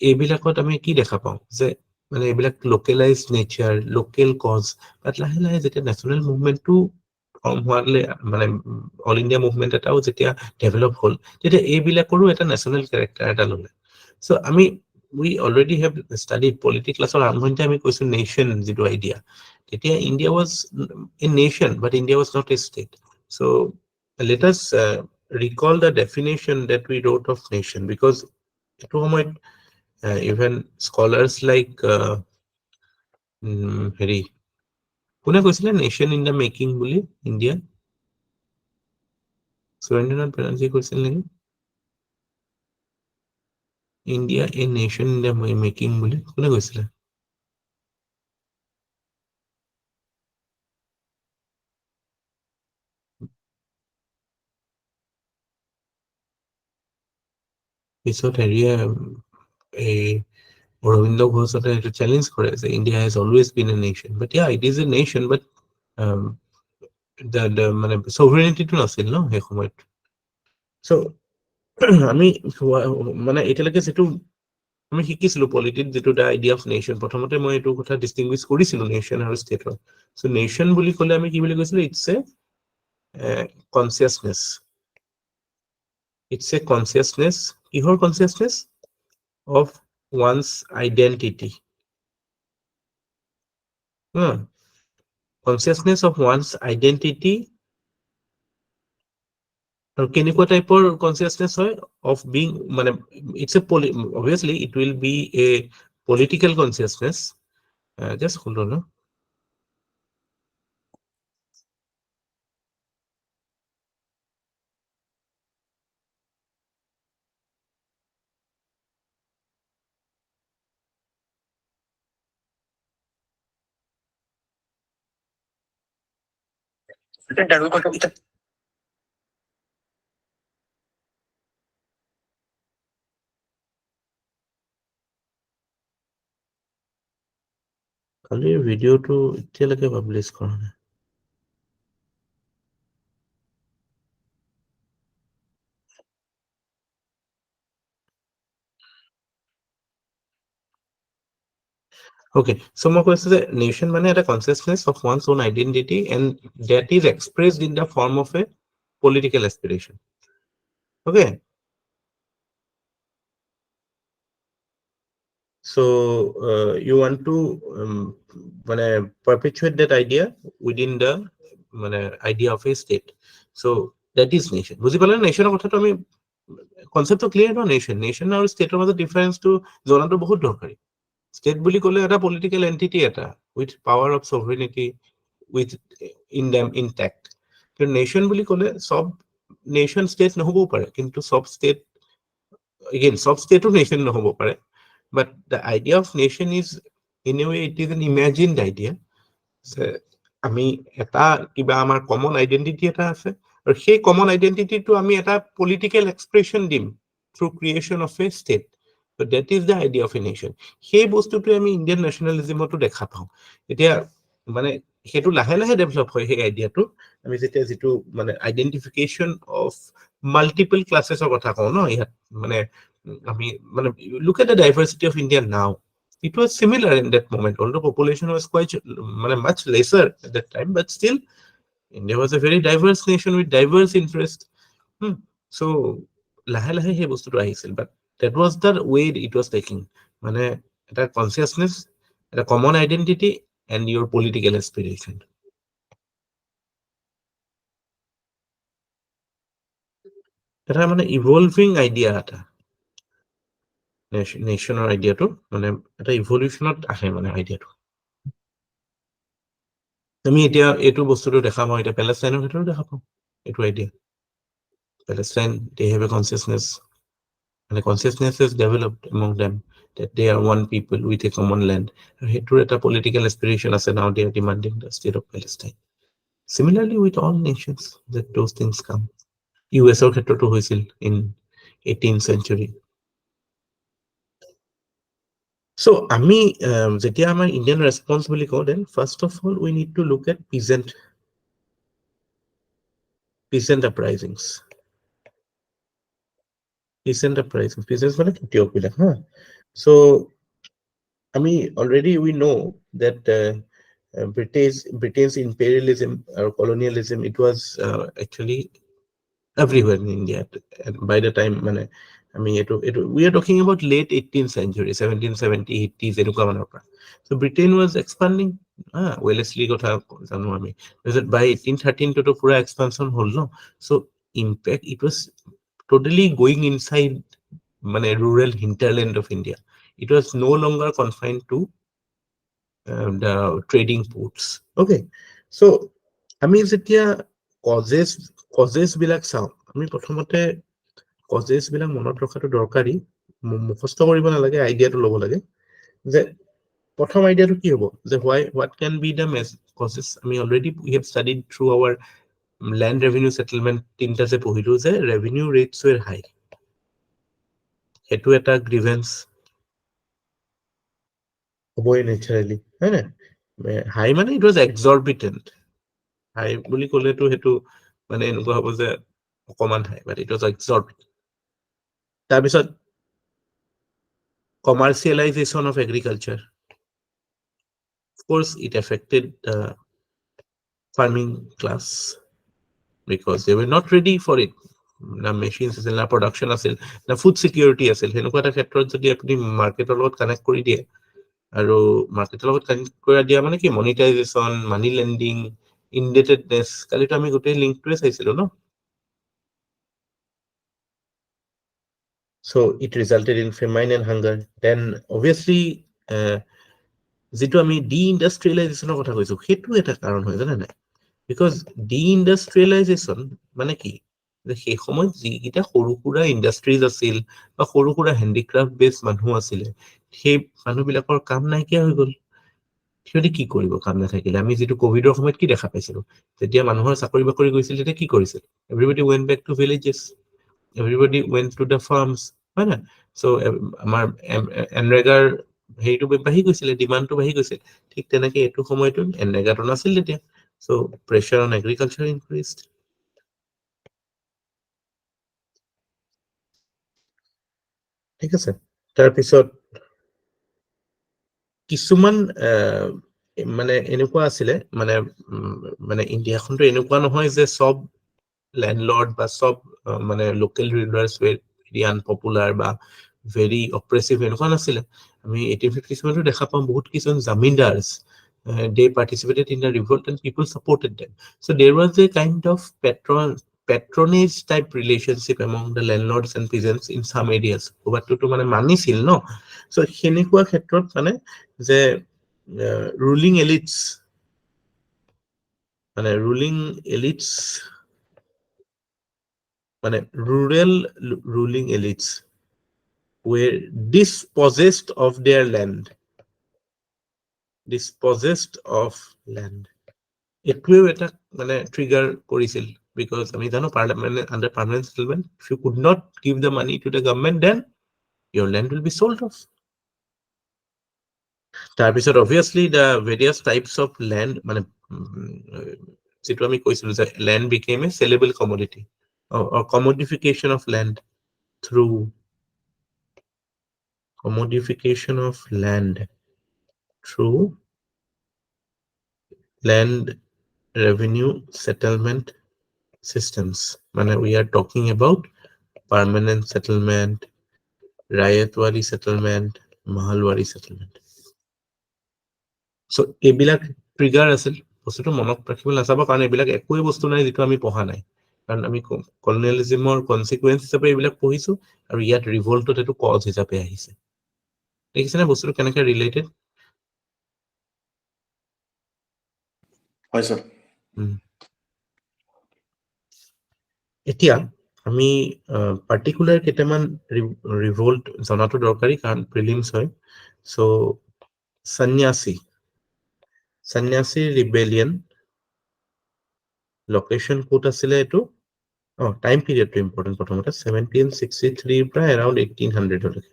এইবিলাকত আমি কি দেখা পাওঁ যে মানে এইবিলাক লোকেলাইজ নেচাৰ লোকেল কজ বাট লাহে লাহে যেতিয়া নেশ্যনেল মুভমেণ্টটো ফৰ্ম হোৱালে মানে অল ইণ্ডিয়া মুভমেণ্ট এটাও যেতিয়া ডেভেলপ হ'ল তেতিয়া এইবিলাকৰো এটা নেশ্যনেল কেৰেক্টাৰ এটা ল'লে চ' আমি we already have studied politics ক্লাছৰ আৰম্ভণিতে আমি কৈছো নেশ্যন যিটো আইডিয়া তেতিয়া India was a nation but India was not a state so let us recall the definition that we wrote of nation because এটো সময়ত even scholars like হেৰি কোনে কৈছিলে নেশ্যন ইন দ্য মেকিং বুলি India Surendranath Banerjee কৈছিল নেকি India A nation in the making বুলি কোনে কৈছিলে পিছত হেৰিয়ে এই অৰবিন্দ ঘোষতে এইটো চেলেঞ্জ কৰে যে India has always been a nation but yeah it is a nation but মানে সভাৰেনিটিটো নাছিল ন সেই সময়ত চ' আমি মানে এতিয়ালৈকে যিটো আমি শিকিছিলো পলিটিত যিটো দা আইডিয়া অফ নেশ্যন প্ৰথমতে মই এইটো কথা ডিষ্টিংগুইছ কৰিছিলো নেশ্যন আৰু ষ্টেটৰ চ' নেশ্যন বুলি ক'লে আমি কি বুলি কৈছিলো it's a consciousness it's a consciousness কিহৰ consciousness of one's identity consciousness of one's identity আৰু কেনেকুৱা টাইপৰ কনচিয়াছনেছ হয় অফ বিং মানে it's a obviously it will be a political consciousness just hold on কালিৰ ভিডিঅ'টো এতিয়ালৈকে পাব্লিছ কৰা নাই Okay, so মই কৈছো যে নেশ্যন মানে এটা consciousness of one's own identity and that is expressed in the form of a political aspiration okay so you want to মানে perpetuate that idea within the মানে idea of a state so that is nation বুজি পালে নেশ্যনৰ কথাটো আমি কনচেপ্টটো clear ন nation আৰু ষ্টেটৰ মাজত ডিফাৰেন্সটো জনাটো বহুত দৰকাৰী ষ্টেট বুলি ক'লে এটা পলিটিকেল এণ্টিটি এটা with power of sovereignty within them intact কিন্তু নেশ্যন বুলি ক'লে সব নেশ্যন ষ্টেট নহ'বও পাৰে কিন্তু সব ষ্টেট এগেইন সব ষ্টেটো নেশ্যন নহ'ব পাৰে but the idea of nation is in a way it is an imagined idea আমি এটা কিবা আমাৰ কমন আইডেন্টিটি এটা আছে আৰু সেই কমন আইডেন্টিটিটো আমি এটা পলিটিকেল এক্সপ্ৰেছন দিম through creation of a state so that is the idea of a nation সেই বস্তুটো আমি ইণ্ডিয়ান নেশ্যনেলিজমতো দেখা পাওঁ এতিয়া মানে সেইটো লাহে লাহে ডেভেলপ হয় সেই আইডিয়াটো আমি যেতিয়া যিটো মানে আইডেন্টিফিকেশ্যন অফ মাল্টিপল ক্লাছেছৰ কথা কওঁ ন ইয়াত মানে আমি মানে look at the diversity of India now it was similar in that moment although population was quite much lesser at that time but still India was a very diverse nation with diverse interests so lahe lahe he bostuto ahisil but that was the way it was taking মানে এটা consciousness এটা common identity and your political aspiration এটা মানে evolving idea এটা নেশ্যনৰ আইডিয়াটো মানে এটা ইভলিউচনত আহে মানে আইডিয়াটো আমি এতিয়া এইটো বস্তুটো দেখা পাওঁ এতিয়া পেলেষ্টাইনৰ ক্ষেত্ৰতো দেখা পাওঁ এইটো idea Palestine they have a consciousness and the consciousness is developed among them that they are one people with a common land সেইটোৰ এটা political aspiration আছে now they are demanding the state of Palestine similarly with all nations that those things come USৰ ক্ষেত্ৰতো হৈছিল in 18th century So, আমি যেতিয়া আমাৰ Indian response বুলি কওঁ then first of all we need to look at peasant uprisings মানে খেতিয়ক বিলাক so আমি already we know that Britain's imperialism or colonialism it was actually everywhere in India by the time মানে আমি এটো we are talking about late 18th century 1770 80s এনেকুৱা মানৰ পৰা so Britain was expanding Wellesley কথা জানো আমি by 1813 to পুৰা expansion হ'ল ন so impact it was totally going inside মানে rural hinterland of India it was no longer confined to the trading ports okay so আমি যেতিয়া causes বিলাক চাওঁ আমি প্ৰথমতে কজেছ বিলাক মনত ৰখাটো দৰকাৰী, মুখস্থ কৰিব নালাগে, আইডিয়াটো ল'ব লাগে যে প্ৰথম আইডিয়াটো কি হ'ব যে what can be the causes. আমি already we have studied through our land revenue settlement তিনিটা যে পঢ়িলো যে ৰেভিনিউ ৰেটছ ৱেৰ হাই, সেইটো এটা গ্ৰিভেন্স হ'বই নেচাৰেলি, হয় নাই? হাই মানে ইট ৱাজ এক্সৰবিটেণ্ট। হাই বুলি ক'লেতো সেইটো মানে এনেকুৱা হ'ব যে অকমান হাই, বাট ইট ৱাজ এক্সৰবিটেণ্ট। তাৰপিছত commercialization of agriculture. Of course, it affected the farming class because they were not ready for it. না মেচিনছ আছিল, না প্ৰডাকশ্যন আছিল, না ফুড ছিকিউৰিটি আছিল। সেনেকুৱা এটা ক্ষেত্ৰত যদি আপুনি মাৰ্কেটৰ লগত কানেক্ট কৰি দিয়ে, আৰু মাৰ্কেটৰ লগত কানেক্ট কৰি দিয়া মানে কি মনিটাইজেশ্যন, মানি লেণ্ডিং, ইনডেটেডনেছ, কালিতো আমি গোটেই লিংকটোৱে চাইছিলো ন। So it resulted in famine and hunger. Then obviously যিটো আমি ডি ইণ্ডাষ্ট্ৰিয়েলাইজেশ্যনৰ কথা কৈছো, সেইটো এটা কাৰণ হয়, জানে নাই? বিকজ ডি ইণ্ডাষ্ট্ৰিয়েলাইজেশ্যন মানে কি, যে সেই সময়ত যিকেইটা সৰু সুৰা ইণ্ডাষ্ট্ৰিজ আছিল বা সৰু সুৰা হেণ্ডিক্ৰাফ্ট বেছ মানুহ আছিলে, সেই মানুহবিলাকৰ কাম নাইকিয়া হৈ গ'ল। সিহঁতে কি কৰিব কাম নাথাকিলে? আমি যিটো কভিডৰ সময়ত কি দেখা পাইছিলো, যেতিয়া মানুহৰ চাকৰি বাকৰি গৈছিল তেতিয়া কি কৰিছিল? Everybody went back to villages, everybody went to the farms, হয় না? চ' আমাৰ এনৰেগাৰ হেৰিটো বাঢ়ি গৈছিলে, ডিমাণ্ডটো বাঢ়ি গৈছিল। ঠিক তেনেকে এইটো সময়তো এনৰেগাটো নাছিল তেতিয়া, চ' প্ৰেছাৰ অন এগ্ৰিকালচাৰ ইনক্ৰিজড। ঠিক আছে, তাৰপিছত কিছুমান মানে এনেকুৱা আছিলে, মানে ইণ্ডিয়াখনতো এনেকুৱা নহয় যে চব লেণ্ডলৰ্ড বা চব মানে লোকেল ৰুলাৰ্ছ ভেৰি আনপপুলাৰ বা ভেৰি অপ্ৰেছিভ, এনেকুৱা নাছিলে। আমি 1857তো দেখা পাওঁ বহুত কিছুমান জামিনদাৰ্ছ, they participated in the revolt and people supported them. So there was a kind of patronage type relationship among the landlords and peasants in some areas. ক'ৰবাততো মানে মানিছিল ন। So সেনেকুৱা ক্ষেত্ৰত মানে যে ruling elites মানে rural ruling elites were dispossessed of their land. এইটোৱেও এটা মানে trigger কৰিছিল, because আমি জানো parliament under permanent settlement, if you could not give the money to the government then your land will be sold off. তাৰপিছত obviously the various types of land, মানে যিটো আমি কৈছিলো যে land became a saleable commodity, commodification of land through land revenue settlement systems. মানে we are talking about permanent settlement, rayatwari settlement, mahalwari settlement. So এইবিলাক trigger আছিল। বস্তুটো মনত ৰাখিব নাচাব, কাৰণ এইবিলাক একোৱেই বস্তু নাই যিটো আমি পঢ়া নাই, কাৰণ আমি কলনিয়েলিজিমৰ কনচিকুৱেঞ্চ হিচাপে এইবিলাক পঢ়িছো, আৰু ইয়াত ৰিভল্টত এইটো কজ হিচাপে আহিছে। দেখিছেনে বস্তুটো কেনেকে ৰিলেটেড? হয় স্যাৰ। এতিয়া আমি পাৰ্টিকুলাৰ কেইটামান ৰিভল্ট জনাটো দৰকাৰী, কাৰণ প্ৰিলিমছ হয়। চ' সন্ন্যাসী ৰিবেলিয়ন লোকেশ্যন ক'ত আছিলে এইটো? টাইম পিৰিয়ডটো ইম্পৰ্টেণ্ট। প্ৰথমতে 1763 পৰা এৰাউণ্ড 1800 লৈকে।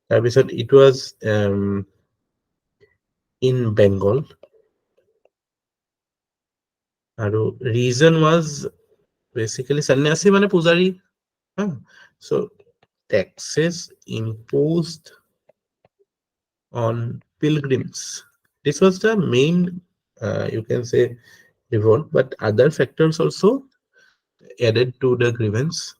তাৰপিছত ইট ৱাজ ইন বেংগল, আৰু ৰিজন ৱাজ বেচিকেলি সন্ন্যাসী মানে পূজাৰী। So taxes imposed on pilgrims. This was the main, you can say, revolt, but other factors also added to the grievance.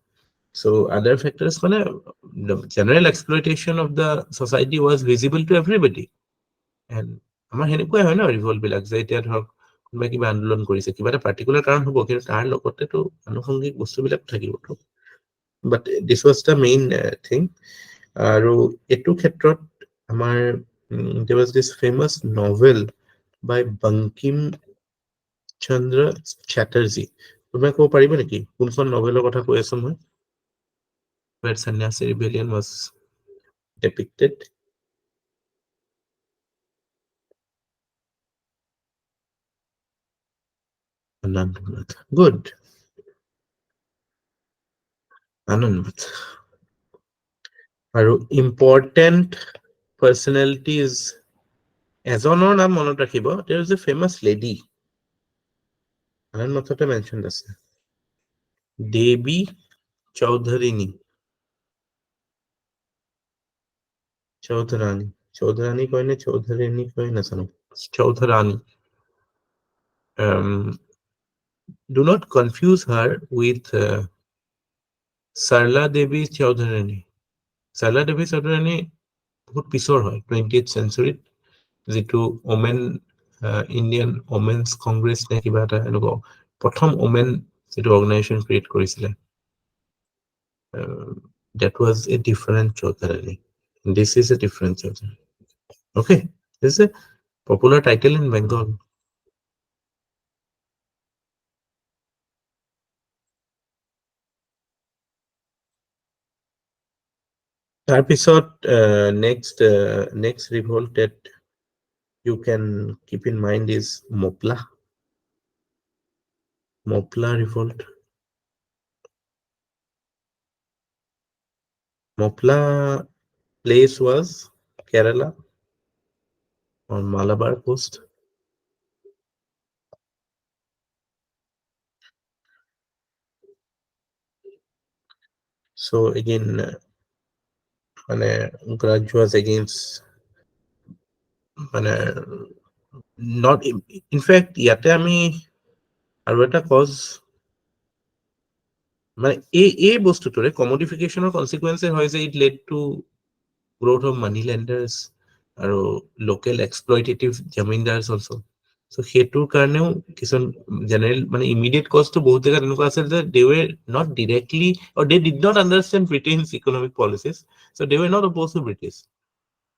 So other factors, the general exploitation of the society was visible to everybody. And আমাৰ সেনেকুৱাই হয় ন revolt বিলাক, যে এতিয়া ধৰক কোনোবাই কিবা আন্দোলন কৰিছে, কিবা এটা পাৰ্টিকুলাৰ কাৰণ হ'ব, কিন্তু তাৰ লগতেতো আনুষংগিক বস্তুবিলাক থাকিবতো। But this was the main thing. আৰু এইটো ক্ষেত্ৰত আমাৰ there was this famous novel by Bankim Chandra Chatterjee তুমি ক'ব পাৰিবা নেকি কোনখন নভেলৰ কথা কৈ আছো মই where Sannyasi rebellion was depicted? Anandamath. Good. Anandamath. আৰু important personalities এজনৰ নাম মনত ৰাখিব there is a famous lady Anandamathতে mentioned আছে দেৱী চৌধুৰীণী চৌধুৰাণী কয় নে চৌধুৰীণী কয় নাজানো চৌধুৰাণী do not confuse her with Sarla Devi Chaudharani. Sarla Devi Chaudharani বহুত পিছৰ হয় 20th century যেটো ওমেন ইন্ডিয়ান ওমেন্স কংগ্ৰেছ নে কিবা এটা এনেকুৱা প্ৰথম ওমেন যেটো অৰ্গানাইজেশন ক্ৰিয়েট কৰিছিলে that was a different Chaudharani. This is a different Chaudharani. Okay, this is a popular title in Bengal. তাৰপিছত next revolt that you can keep in mind is Mopla revolt. Mopla place was Kerala on Malabar coast. So again মানে grudge was against মানে not in fact ইয়াতে আমি আৰু এটা cause মানে এই বস্তুটোৰে commodificationৰ consequence হয় যে it led to growth of money lenders আৰু local exploitative zamindars also so হেতুৰ কাৰণেও কিছুমান জেনেৰেল মানে immediate cause to বহুত জায়গা এনেকুৱা আছিল যে they were not directly or they did not understand Britain's economic policies so they were not opposed to British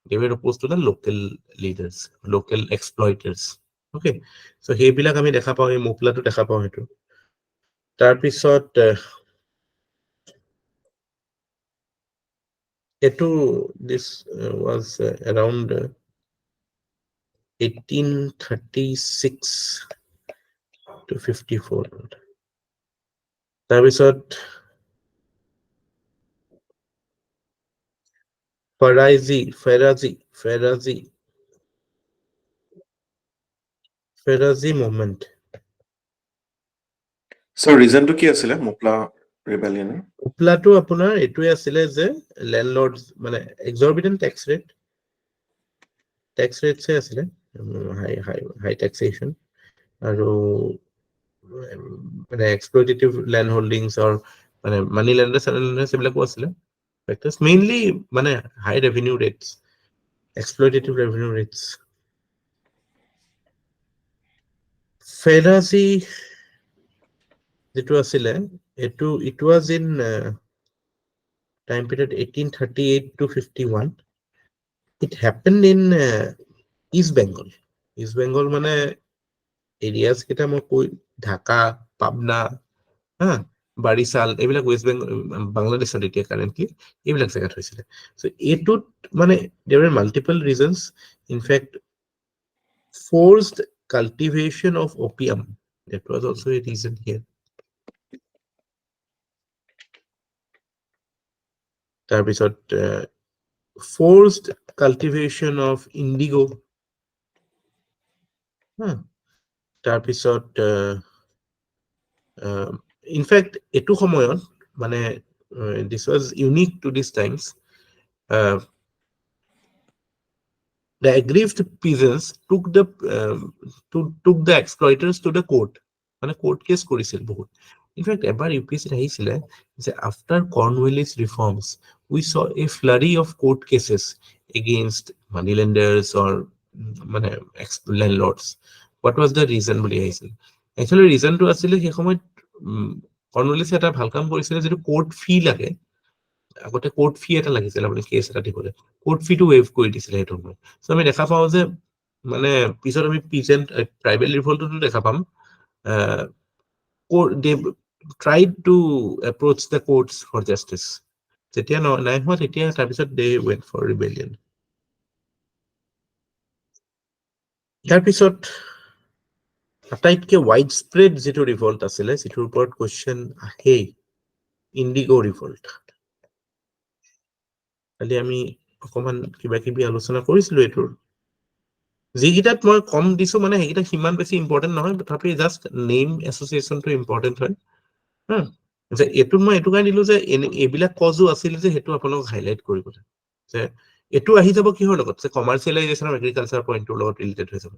they were opposed to the local leaders local exploiters okay so সেইবিলাক আমি দেখা পাওঁ এই মোপলাটো দেখা পাওঁ হেতু তাৰ পিছত এটো this was around 1836 to 54 তাৰপিছত Ferazi movement So reason to কি আছিলে মোপলা rebellion মোপলাটো আপোনাৰ এটোৱে আছিলে যে ল্যান্ডলৰ্ডস মানে exorbitant tax rates আছিলে high taxation আৰু মানে exploitative land holdings or মানে money lenders এইবিলাকো আছিলে factors mainly মানে high revenue rates exploitative revenue rates Ferazi যেটো আছিলে এটো it was in time period 1838 to 51 it happened in East Bengal মানে areas কেটা মই কৈ ঢাকা পাবনা বাৰিছাল এইবিলাক ওয়েস্ট বেংগল বাংলাদেশত এতিয়া কারেন্টলি এইবিলাক জায়গাত হৈছিল সো এটুত মানে there were multiple reasons in fact forced cultivation of opium that was also a reason here তাৰপিছত forced cultivation of indigo তাৰপিছত in fact এটু সময়ত মানে this was unique to these times the aggrieved peasants took the exploiters to the court মানে court case কৰিছিল বহুত in fact এবাৰ UPSC আহিছিলে যে after Cornwallis reforms we saw a flurry of court cases against moneylenders or মানে landlords what was the reason বুলি আহিছিল actually reason to আছিল সেই সময়ত Cornwallis এটা ভাল কাম কৰিছিল যেটো court fee লাগে আগতে কোর্ট ফি এটা লাগিছিল আপুনি কেস এটা দিবলে কোর্ট ফি টু ওয়েভ কৰি দিছিলে হেতু সো আমি দেখা পাও যে মানে পিছত আমি পিজেন্ট ট্ৰাইবেল ৰিভল্টটো দেখা পাম they tried to approach the courts for justice. যেতিয়া নাই হোৱা তেতিয়া তাৰপিছত they went for rebellion. ইয়াৰ পিছত আটাইতকৈ ৱাইড স্প্ৰেড যিটো ৰিভল্ট আছিলে যিটোৰ ওপৰত কুৱেশ্যন আহে, ইণ্ডিগো ৰিভল্ট। কালি আমি অকমান কিবা কিবি আলোচনা কৰিছিলো এইটোৰ, যিকেইটাত মই কম দিছো মানে সেইকেইটা সিমান বেছি ইম্পৰ্টেণ্ট নহয়, তথাপি জাষ্ট নেম এছ'চিয়েশ্যনটো ইম্পৰ্টেণ্ট হয়। যে এইটোত মই এইটো কাৰণে দিলো যে এইবিলাক কজো আছিল যে সেইটো আপোনালোকক হাইলাইট কৰিবলৈ, যে এইটো আহি যাব কিহৰ লগত, যে কমাৰ্চিয়েলাইজেশ্যন অফ এগ্ৰিকালচাৰ পইণ্টটোৰ লগত ৰিলেটেড হৈ যাব,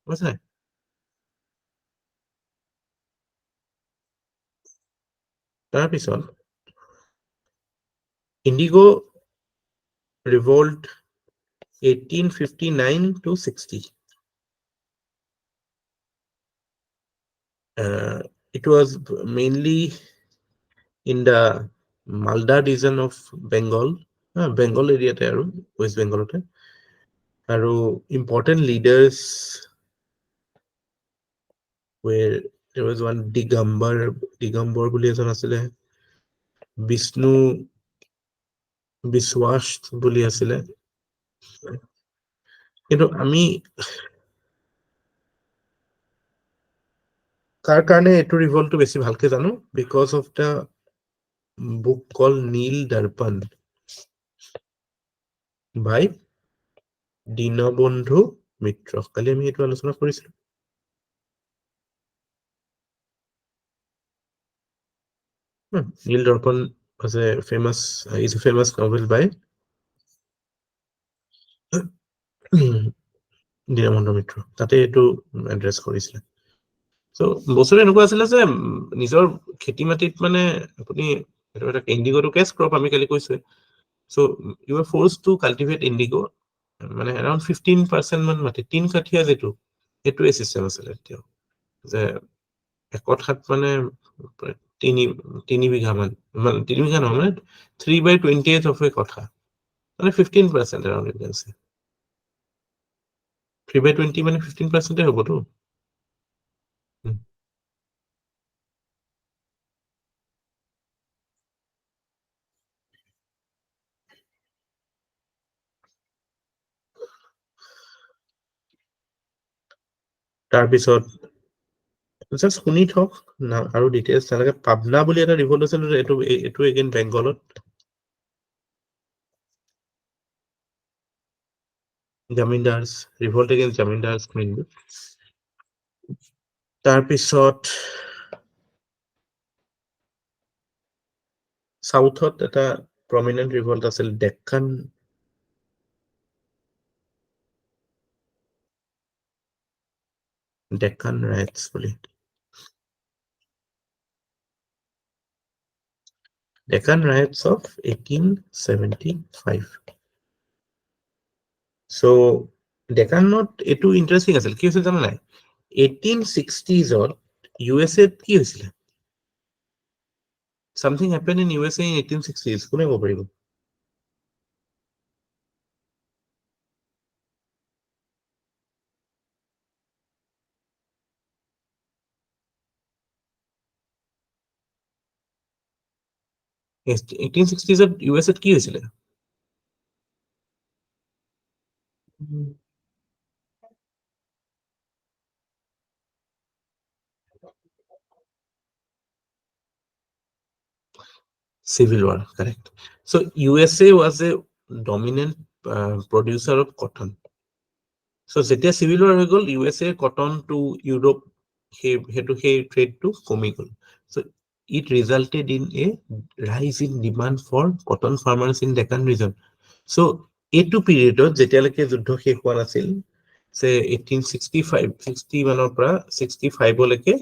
বুজিছে নাই? তাৰপিছত IndiGo revolt 1859 to 60. It was mainly in the Malda region of Bengal, Bengal area te aru West Bengal te, aru important leaders where there was one Digambar boli ejon asile, Vishnu Biswas boli asile, কিন্তু আমি কাৰ কাৰণে এইটো ৰিভল্টটো বেছি ভালকে জানো, because of the book কল নীল দৰ্পণ বাই দীনবন্ধু মিত্ৰ। কালি আমি এইটো আলোচনা কৰিছিলো। নীল Darpan is a famous novel by Dinabandhu মিত্ৰ, তাতে এইটো এড্ৰেছ কৰিছিলে। চ' বস্তুটো এনেকুৱা আছিলে যে নিজৰ খেতি মাটিত মানে আপুনি ইণ্ডিগোটো কেছ ক্ৰপ আমি কালি কৈছোৱে, so' you are forced to cultivate indigo, মানে এৰাউণ্ড 15% মান মাটি, 3 কাঠীয়া যিটো, সেইটোৱে চিষ্টেম আছিলে তেতিয়া, যে একঠাত মানে 3 বিঘা মান, 3 বিঘা নহয় মানে 3/28 of a কঠা, মানে 15% এৰাউণ্ড, ইউ কেন চে 3/20 মানে 15% হ'বতো। তাৰপিছত জাষ্ট শুনি থওক না, আৰু ডিটেইলছ নালাগে। পাবনা বুলি এটা ৰিভল্ট আছিল, এইটো এগেইন বেংগলত, জামিনদাৰ্ছ ৰিভল্ট এগেইনষ্ট জামিনদাৰ্ছ মেইনলি। তাৰপিছত সাউথত এটা প্ৰমিনেণ্ট ৰিভল্ট আছিল ডেক্কান ৰাইটছ বুলি, ডেকান ৰাইটছ অফ 1875। চ' ডেকানত এইটো ইণ্টাৰেষ্টিং আছিল, কি হৈছিল জানা নাই? 1860s USA-ত কি হৈছিলে? Something happened in USA in 1860s, কোনে ক'ব পাৰিব? Yes, 1860s USA-ত কি হৈছিলে? Civil War, correct. So USA was a dominant producer of cotton. So যেতিয়া চিভিল ৱাৰ হৈ গ'ল, USA কটন টু ইউৰোপ সেই ট্ৰেডটো কমি গ'ল। So it resulted in a rise in demand for cotton farmers in Deccan region. So এইটো পিৰিয়ডত যেতিয়ালৈকে যুদ্ধ শেষ হোৱা নাছিল, সে 1860 মানৰ পৰা 65লৈকে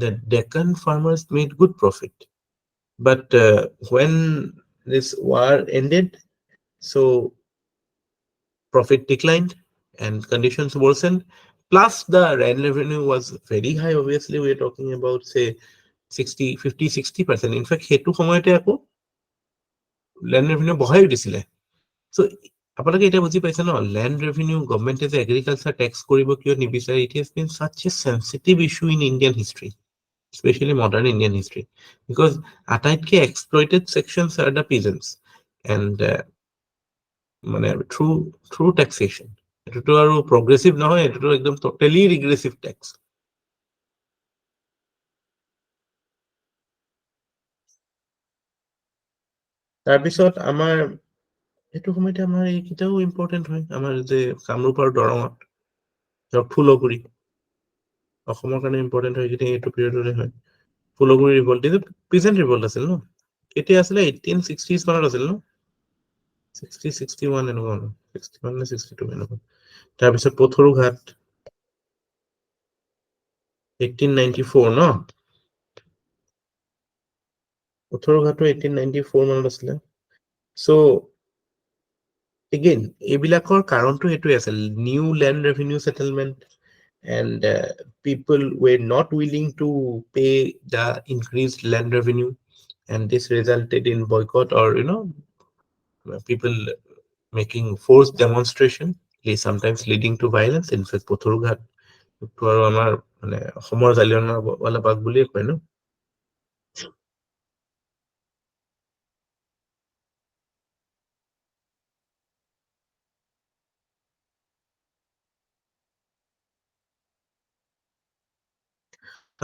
the Deccan farmers made good profit. But when this war ended, so profit declined and conditions worsened. Plus the land revenue was very high. Obviously, we are talking about say 50-60%. In fact, hetu samoyte ako land revenue bahai disile. So আপোনালোকে এটা বুজি পাইছে ন, land revenue government as agriculture tax কৰিব কিয় নিবিচাৰে? It has been such a sensitive issue in Indian history. especially modern Indian history, because আটাইতকে exploited sections are the peasants, and মানে through taxation. এটোটো আৰু progressive নহয়, এটোটো একদম totally regressive tax. তাৰপিছত আমাৰ এইটো সময়তে আমাৰ এইকেইটাও ইম্পৰ্টেণ্ট হয়, আমাৰ যে কামৰূপ আৰু দৰঙত ফুলগুৰি অসমৰ কাৰণে ইম্পৰ্টেণ্ট হয়, এইটো পিৰিয়ডৰে হয়। ফুলগুৰি ৰিভল্ট, এইটো পিজেণ্ট ৰিভল্ট আছিল ন, কেতিয়া আছিলে 1860s মানত আছিল ন, 60 61 এনেকুৱা 61 নে 62 এনেকুৱা। তাৰপিছত পথৰুঘাট 1894 ন, পথৰুঘাটো 1894 মানত আছিলে। চ' এগেইন এইবিলাকৰ কাৰণটো এইটোৱে আছিল, new land revenue settlement, and people were not willing to pay the increased land revenue, and this resulted in boycott, or people making forced demonstration, sometimes leading to violence. In fact, Patharughat আৰু আমাৰ মানে অসমৰ জালিয়ানৱালা বাগ বুলিয়ে কয় ন।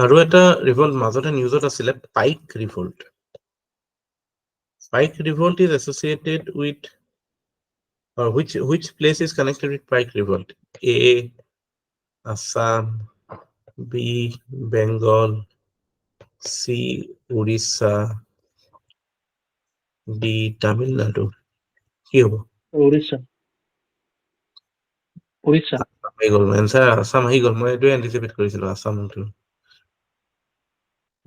আৰু এটা revolt মাজতে নিউজত আছিলে, Paik revolt. Paik revolt is associated with, or which place is connected with Pike revolt? A, Assam, B, Bengal, C, Orissa, D, Tamil Nadu. কি হ'ব? উৰিষ্যা। উৰিষ্যা। আহি গ'ল এনসাৰ, আসাম আহি গ'ল, মই এইটোৱে এন্টিচিপেট কৰিছিলো, আসাম হয়তো।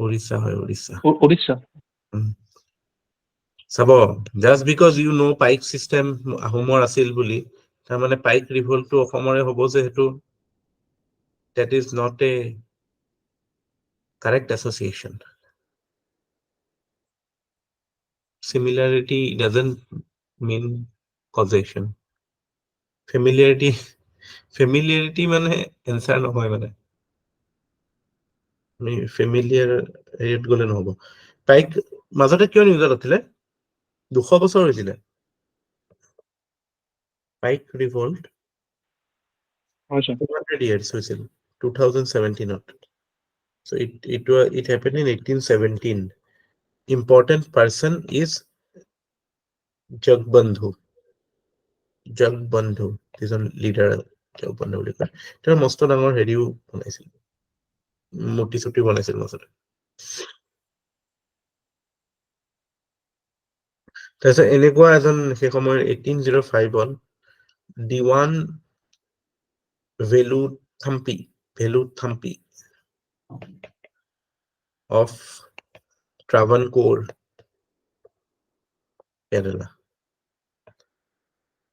উৰিষ্যা হয়, উৰিষ্যা। উৰিষ্যা। চাব, just because you know paik system আহোমৰ আছিল বুলি, তাৰমানে পাইক ৰিভল্টটো অসমৰে হ'ব যে, সেইটো that is not a correct association. Similarity doesn't mean causation. Familiarity মানে এনসাৰ নহয়, মানে আমি ফেমিলিয়াৰ হেৰিত গ'লে নহ'ব। পাইক মাজতে কিয় নিউজত আছিলে, 200 বছৰ হৈছিলে পাইক ৰিভল্ট, 200 years হৈছিল 2017ত। So it happened in 1817. Important person is Jagabandhu, এজন লিডাৰ, জগবন্ধু বুলি কয়। তেওঁ মস্ত ডাঙৰ হেৰিও বনাইছিল, মূৰ্তি চুৰ্তি বনাইছিল মাজতে। তাৰপিছত এনেকুৱা এজন সেই সময়ৰ 1805ত Diwan ভেলুথাম্পি of Travancore, Kerala.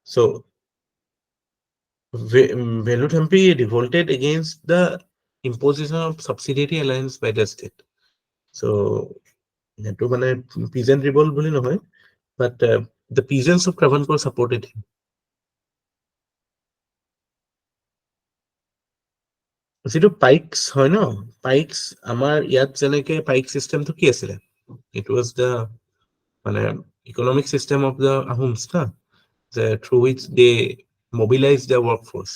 So Veluthampi revolted against the imposition of subsidiary alliance by the state. So সেইটো মানে peasant revolt বুলি নহয়, but the peasants of Travancore supported him. যিটো পাইকস হয় ন, পাইকস আমাৰ ইয়াত যেনেকে পাইক চিষ্টেমটো কি আছিলে, ইট ৱাজ দ্য মানে economic system of the Ahoms না, যে through which they mobilise the work force.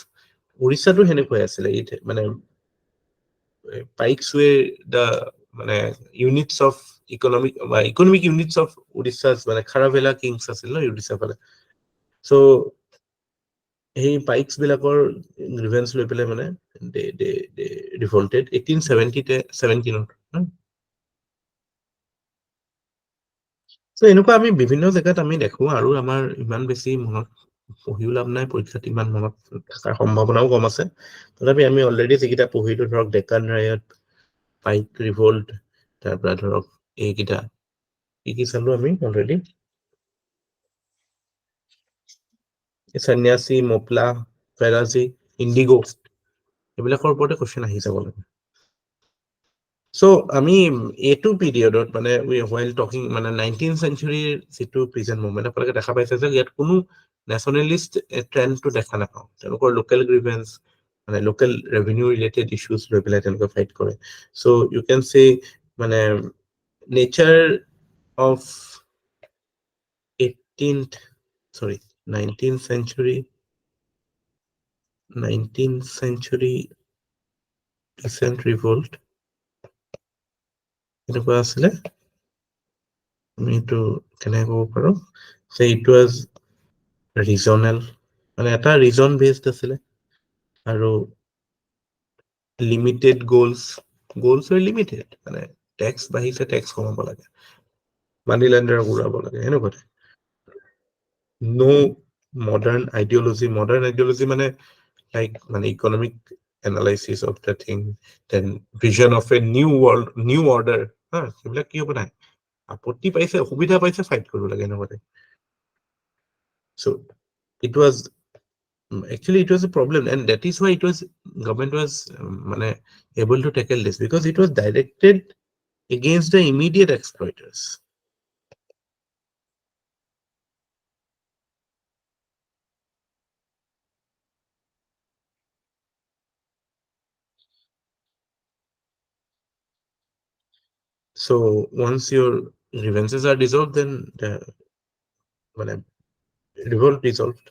উৰিষ্যাটো সেনেকুৱাই আছিলে, মানে পাইকস ৱে দ্য মানে units of economic units of Orissa, মানে খাৰাভেলা কিংছ আছিল ন উৰিষ্যা ফালে। চ' সেই পাইকস বিলাকৰ গ্ৰিভেন্স লৈ পেলাই মানে ৰিভল্টেড 1817ত। চ' এনেকুৱা আমি বিভিন্ন জেগাত আমি দেখো, আৰু আমাৰ ইমান বেছি মনত পঢ়িও লাভ নাই, পৰীক্ষাত ইমান মনত থকাৰ সম্ভাৱনাও কম আছে। তথাপি আমি অলৰেডি যিকেইটা পঢ়িলো, ধৰক ডেকান ৰায়ত, পাইক ৰিভল্ট, তাৰ পৰা ধৰক এইকেইটা কি চালো আমি অলৰেডি, সন্যাসী, মোপলা, ফেৰাজী, ইণ্ডিগো, এইবিলাকৰ ওপৰতে কুৱেশ্যন আহি যাব লাগে। চ' আমি এইটো পিৰিয়ডত মানে while talking মানে 19th centuryৰ যিটো প্ৰেজেন্ট মুভমেণ্ট, আপোনালোকে দেখা পাইছে যে ইয়াত কোনো নেশ্যনেলিষ্ট ট্ৰেণ্ডটো দেখা নাপাওঁ। তেওঁলোকৰ লোকেল গ্ৰিভেন্স মানে লোকেল ৰেভিনিউ ৰিলেটেড ইছ্যুজ লৈ পেলাই তেওঁলোকে ফাইট কৰে সো ইউ কেন সে মানে nature of 18th sorry 19th century peasant revolt এনেকুৱা আছিলে আমি এইটো কেনেকৈ ক'ব পাৰোঁ যে ইট ৱাজ ৰিজনেল মানে এটা ৰিজন বেছড আছিলে আৰু লিমিটেড গ'লছ are লিমিটেড মানে টেক্স বাঢ়িছে টেক্স কমাব লাগে মানি লেণ্ডাৰক উৰাব লাগে এনেকুৱা no modern ideology মানে like মানে economic analysis of the thing then vision of a new order হা সেইবিলাক কি হ'ব নাই আপত্তি পাইছে অসুবিধা পাইছে ফাইট কৰিব লাগে এনেকুৱা so it was actually it was a problem and that is why government was মানে able to tackle this because it was directed against the immediate exploiters. So once your grievances are dissolved, then the revolt dissolved.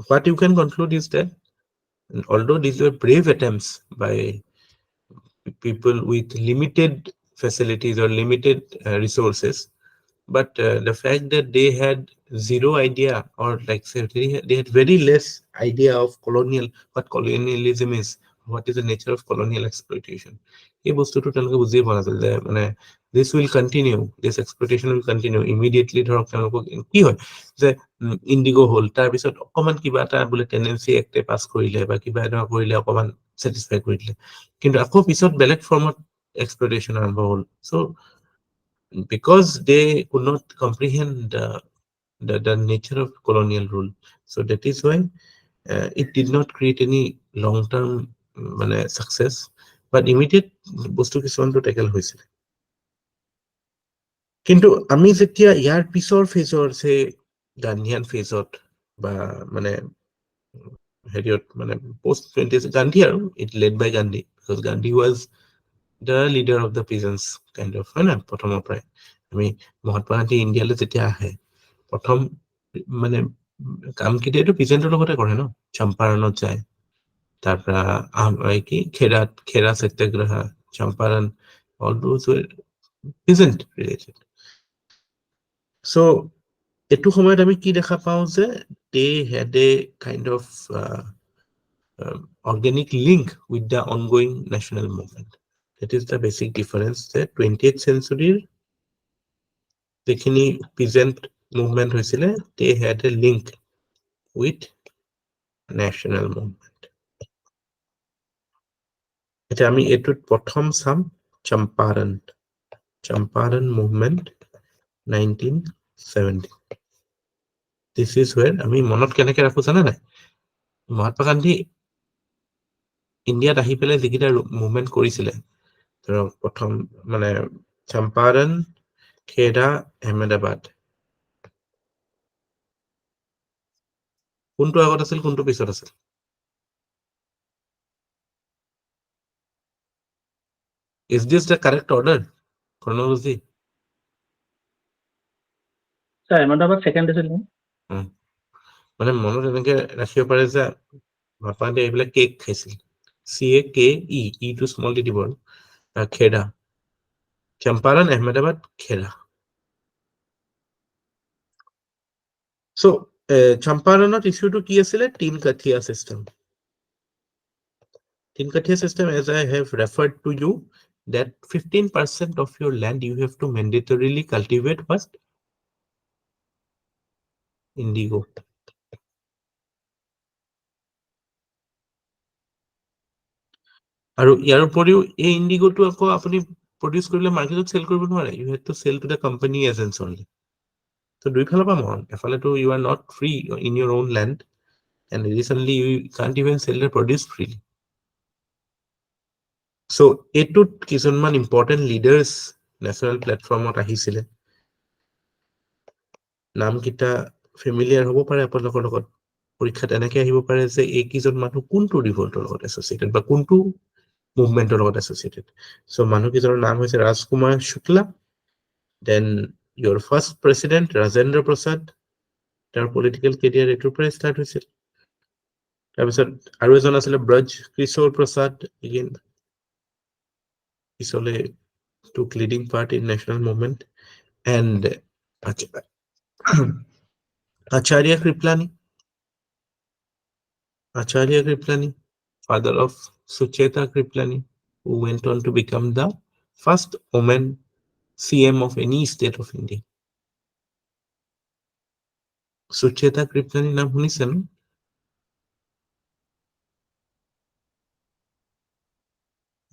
What you can conclude is that although these were brave attempts by people with limited facilities or limited resources, but the fact that they had zero idea or like say they had very less idea of what colonialism is, what is the nature of colonial exploitation. এই বস্তুটো তেওঁলোকে বুজিয়ে পোৱা নাছিল যে মানে this will continue, this exploitation will continue immediately ধৰক তেওঁলোকক কি হয় যে ইণ্ডিগো হ'ল তাৰপিছত অকমান কিবা এটা বোলে টেন্ডেন্সি এক্টে পাছ কৰিলে বা কিবা এটা কৰিলে অকমান ছেটিছফাই কৰি দিলে কিন্তু আকৌ পিছত বেলেগ ফৰ্মত এক্সপ্লইটেশ্যন আৰম্ভ হ'ল so because they could not comprehend the nature of colonial rule. So that is why it did not create any long-term success, but immediate bostu kisman to tackle hoisil. Kintu ami jetia yar pisor phasor se Gandhian phasot ba heriot post 20th Gandhi it led by Gandhi because Gandhi was the leader of the peasants kind of prothomor pray আমি মহাত্মা গান্ধী ইণ্ডিয়ালৈ যেতিয়া আহে প্ৰথম মানে কাম কিটাইটো পিজেন্টৰ লগতে কৰে ন চম্পাৰণত যায় তাৰপৰা কি খেৰা সত্যাগ্ৰহ Champaran all those were peasant related so এটো সময়ত আমি কি দেখা পাও যে they had a kind of organic link with the ongoing national movement. That is the basic difference that 20th century যেখিনি peasant movement হৈছিলে they had a link with national movement. এটা আমি এটুত প্ৰথম চাম Champaran movement 1970. This is where আমি মনত কেনেকে ৰাখো জানা নাই মহাত্মা গান্ধী ইণ্ডিয়াত আহি পেলাই যিকিটা মুভমেন্ট কৰিছিলে ধৰক প্ৰথম চম্পাৰণ খেৰা আহমেদাবাদ কোনটো আগত আছিল কোনটো পিছত আছিল is this the correct order chronology sir Ahmedabad second আছিল মনত এনেকে ৰাখিব পাৰে যে মহাত্মা গান্ধী এইবিলাক কেক খাইছিল CAKE to small d দিব খেৰা চম্পাৰণ আহমেদাবাদ খেৰা so চম্পাৰণত ইছ্যুটো কি আছিলে তিন Kathia system as I have referred to you that 15% of your land you have to mandatorily cultivate first indigo আৰু ইয়াৰ উপৰিও এই ইণ্ডিগোটো আকৌ আপুনি প্ৰডিউস কৰিলে মাৰ্কেটত সেল কৰিব নোৱাৰে you have to sell to the company agents only so দুইফালৰ পৰা মৰণ এফালেতো you are not free in your own land and recently you can't even sell the produce freely so etut কিছুমান important leaders national platformত আহিছিলে নাম কিটা familiar হ'ব পাৰে আপোনালোকৰ লগত পৰীক্ষাত এনেকে আহিব পাৰে যে এইকেইজন মানুহ কোনটো ৰিভল্টৰ লগত এছ'চিয়েটেড বা কোনটো মুভমেণ্টৰ লগত এছ'চিয়েটেড চ' মানুহকেইজনৰ নাম হৈছে ৰাজকুমাৰ শুক্লা দেন ইয়ৰ ফাৰ্ষ্ট প্ৰেচিডেণ্ট ৰাজেন্দ্ৰ প্ৰসাদ তেওঁৰ পলিটিকেল কেৰিয়াৰ এইটোৰ পৰাই ষ্টাৰ্ট হৈছিল তাৰপিছত আৰু এজন আছিলে ব্ৰজ কিশোৰ প্ৰসাদ এগেইন পিছলে took leading part in national movement and Acharya Kriplani, father of Sucheta Kriplani, who went on to become the first woman CM of any state of India. Sucheta Kriplani নাম শুনিছেন?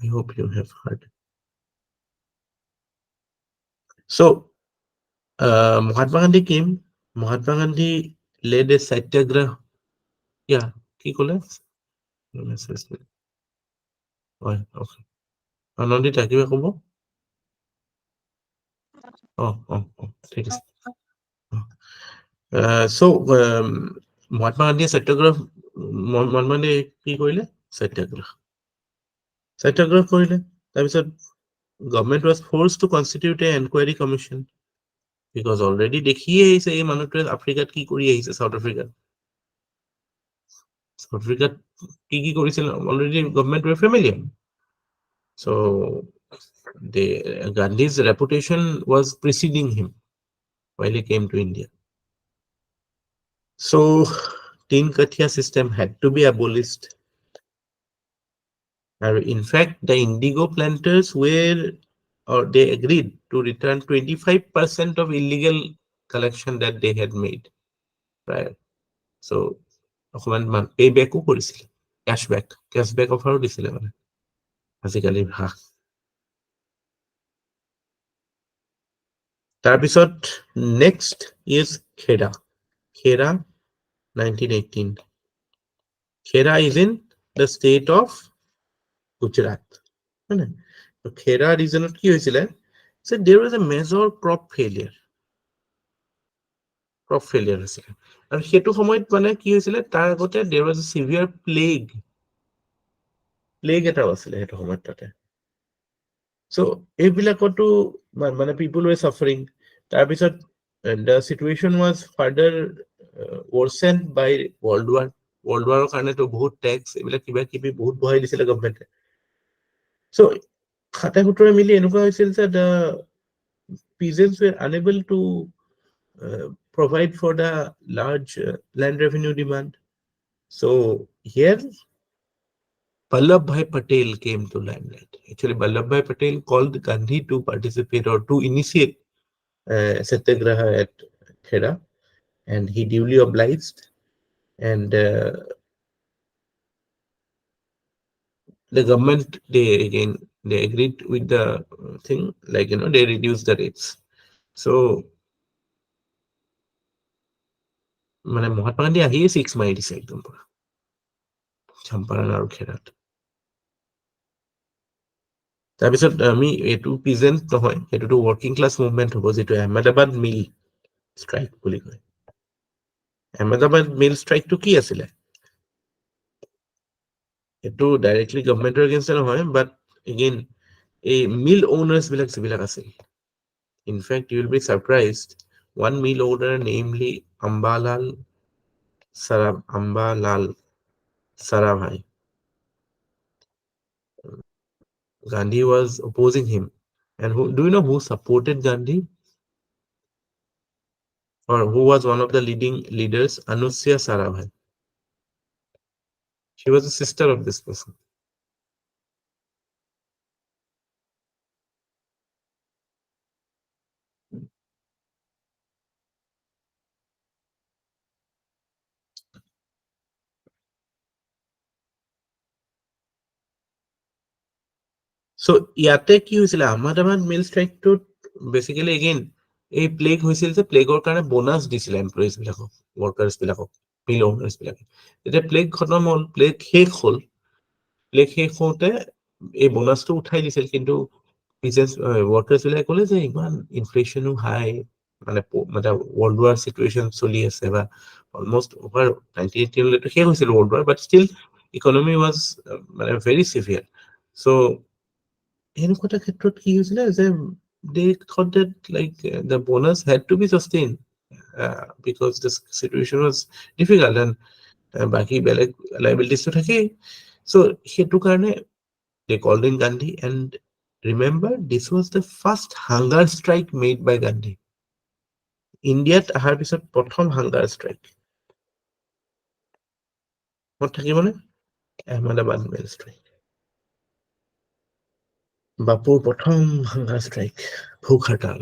I hope you have heard. So, Mahatma Gandhi came. Mahatma Gandhi led a satyagraha. Yeah, কি ক'লে? Okay. Anandita কিবা ক'ব? ঠিক আছে। So, Mahatma Gandhi সত্যাগ্ৰহ মানে কি কৰিলে? সত্যাগ্ৰহ কৰিলে। তাৰপিছত government was forced to constitute an inquiry commission because already দেখিয়ে আহিছে এই মানুহটোৱে আফ্ৰিকাত কি কৰি আহিছে সাউথ আফ্ৰিকাত কি কৰিছিল already government were familiar. So Gandhi's reputation was preceding him while he came to India. So Tin Kathia system had to be abolished. In fact, the indigo planters they agreed to return 25% of illegal collection that they had made prior. So payback কৰিছিল cashback offer দিছিলে মানে আজিকালি তাৰপিছত next is Khera 1918. Khera is in the state of Gujarat. So Khera regionত কি হৈছিলে? So there was a major crop failure হৈছিলে আৰু সেইটো সময়ত মানে কি হৈছিলে তাৰ আগতে there was a severe plague এটাও আছিলে সেইটো সময়ত তাতে so এইবিলাকতো মানে people were suffering তাৰপিছত the situation was further worsened by world war কাৰণেতো বহুত tax এইবিলাক কিবা কিবি বহুত বঢ়াই দিছিলে গভৰ্ণমেণ্টে so খাতা খুতৰে মিলি এনেকুৱা হৈছিল যে the peasants were unable to provide for the large land revenue demand. So here Vallabhbhai Patel came to limelight. Actually, Vallabhbhai Patel called Gandhi to participate or to initiate Satyagraha at Khera, and he duly obliged. And the government, they agreed with the thing, like, they reduced the rates. So মানে মহাত্মা গান্ধী আহিয়ে 6 মাৰি দিছে একদম পুৰা চম্পাৰণ আৰু খেৰাত তাৰপিছত আমি এইটো পিজেন্ট নহয় এইটোতো ৱৰ্কিং ক্লাছ মুভমেন্ট হ'ব যেটো আহমেদাবাদ মিল ষ্ট্ৰাইক বুলি কয় আহমেদাবাদ মিল ষ্ট্ৰাইকটো কি আছিলে এটো ডাইৰেক্টলি গভৰ্ণমেন্টৰ এগেইনষ্ট নহয় বাট এগেইন এই মিল ওনাৰ্স বিলাক আছিল in fact you will be surprised one mill owner namely Ambalal Sarabhai Gandhi was opposing him and do you know who supported Gandhi or who was one of the leading leaders Anusya Sarabhai she was a sister of this person so ইয়াতে কি হৈছিল আহমেদাবাদ মিল ষ্ট্ৰাইকটো basically again এই plague হৈছিল যে প্লেগৰ কাৰণে bonus দিছিল employees বিলাকক workers বিলাকক মিল ওনার্স বিলাকে এতিয়া প্লেগ খতম হ'ল প্লেগ শেষ হওঁতে এই বোনাসটো উঠাই দিছিল কিন্তু বিজনেস ওয়ার্কার্স বিলাকে ক'লে যে ইমান ইনফ্লেশনো হাই মানে world war situation চলি আছে বা almost over 1918 লৈকে শেষ হৈছিল world war, but still economy was মানে very severe. So এনেকুৱা এটা ক্ষেত্ৰত কি হৈছিলে যে they thought that like the bonus had to be sustained because the situation was difficult and বাকি বেলেগ liabilities তো থাকেই. So সেইটো কাৰণে they called in Gandhi, and remember this was the first hunger strike made by Gandhi. ইণ্ডিয়াত অহাৰ পিছত প্ৰথম হাংগাৰ ষ্ট্ৰাইক মনত থাকিবনে? আহমেদাবাদ মেইল ষ্ট্ৰাইক, বাপুৰ প্ৰথম হাংগাৰ ষ্ট্ৰাইক, ভোক হৰতাল।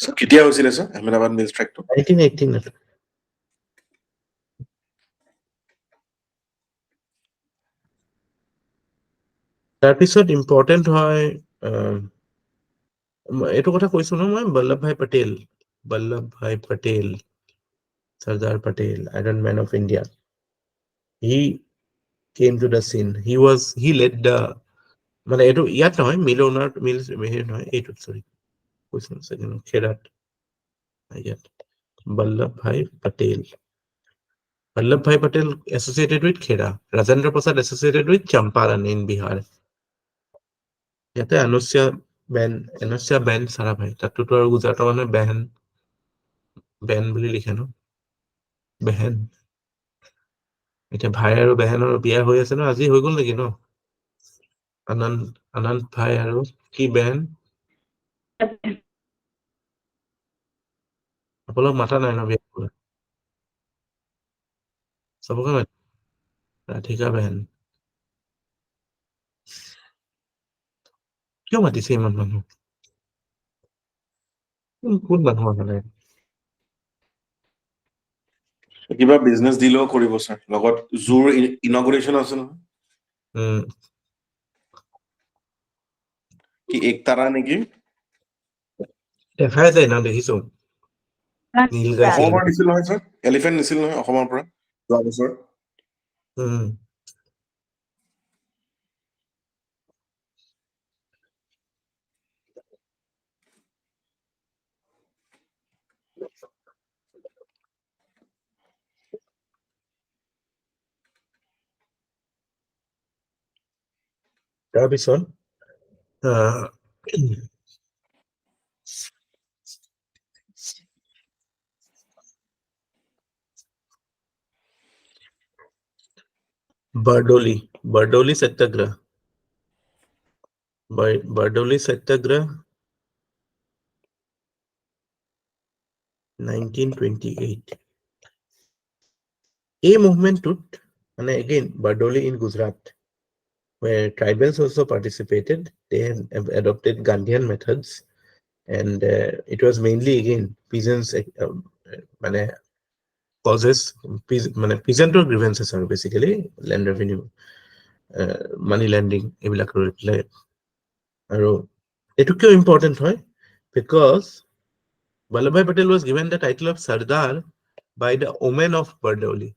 So কেতিয়া হৈছিলে স্যাৰ আহমেদাবাদ মিল ষ্ট্ৰাইকটো? 1918 তাৰপিছত ইম্পৰ্টেণ্ট হয় এইটো কথা কৈছো ন মই, বল্লভ ভাই Patel, Sardar Patel, Iron Man of India. He came to the scene. He led the মানে এইটো ইয়াত নহয়, মিল নহয় এইটোত, সৰি কৈছো ছেকেণ্ড খেৰাত, ইয়াত বল্লভ ভাই Patel associated with Khera, Rajendra Prasad associated with Champaran in Bihar. ইয়াতে অনুষ্যা বেন সাৰাভাই, তাতোতো আৰু গুজৰাটৰ মানুহে বেন বুলি লিখে ন, বেহেন। এতিয়া ভাই আৰু বেহেনৰ বিয়া হৈ আছে ন, আজি হৈ গল নেকি ন? আনন্দ ভাই আৰু কি বেহেন, আপোনালোক মাতা নাই ন বিয়া কৰা? চবকে মাত, ৰাধিকা বেহেন। কিয় মাতিছে ইমান মানুহ? কোন মানুহ মানে? কিবা বিজনেছ ডিলো কৰিব স্যাৰ, লগত জোৰ ইনগুৰেশ্যন আছে নহয়, কি একতাৰা নেকি? দেখাই যায় ন, দেখিছো নীল গাইছিল। অসমৰ পৰা নিছিল নহয় স্যাৰ, এলিফেণ্ট নিছিল নহয় অসমৰ পৰা যোৱা বছৰ। তাৰপিছত Bardoli Satyagraha. Bardoli Satyagraha 1928. A movement took, and again Bardoli in Gujarat, where tribals also participated. They have adopted Gandhian methods, and it was mainly again peasants causes, peasant grievances are basically land revenue, money lending, এইবিলাক লৈ পেলাই। আৰু এইটো কিয় important হয়? Because Vallabhbhai Patel was given the title of Sardar by the women of Bardoli.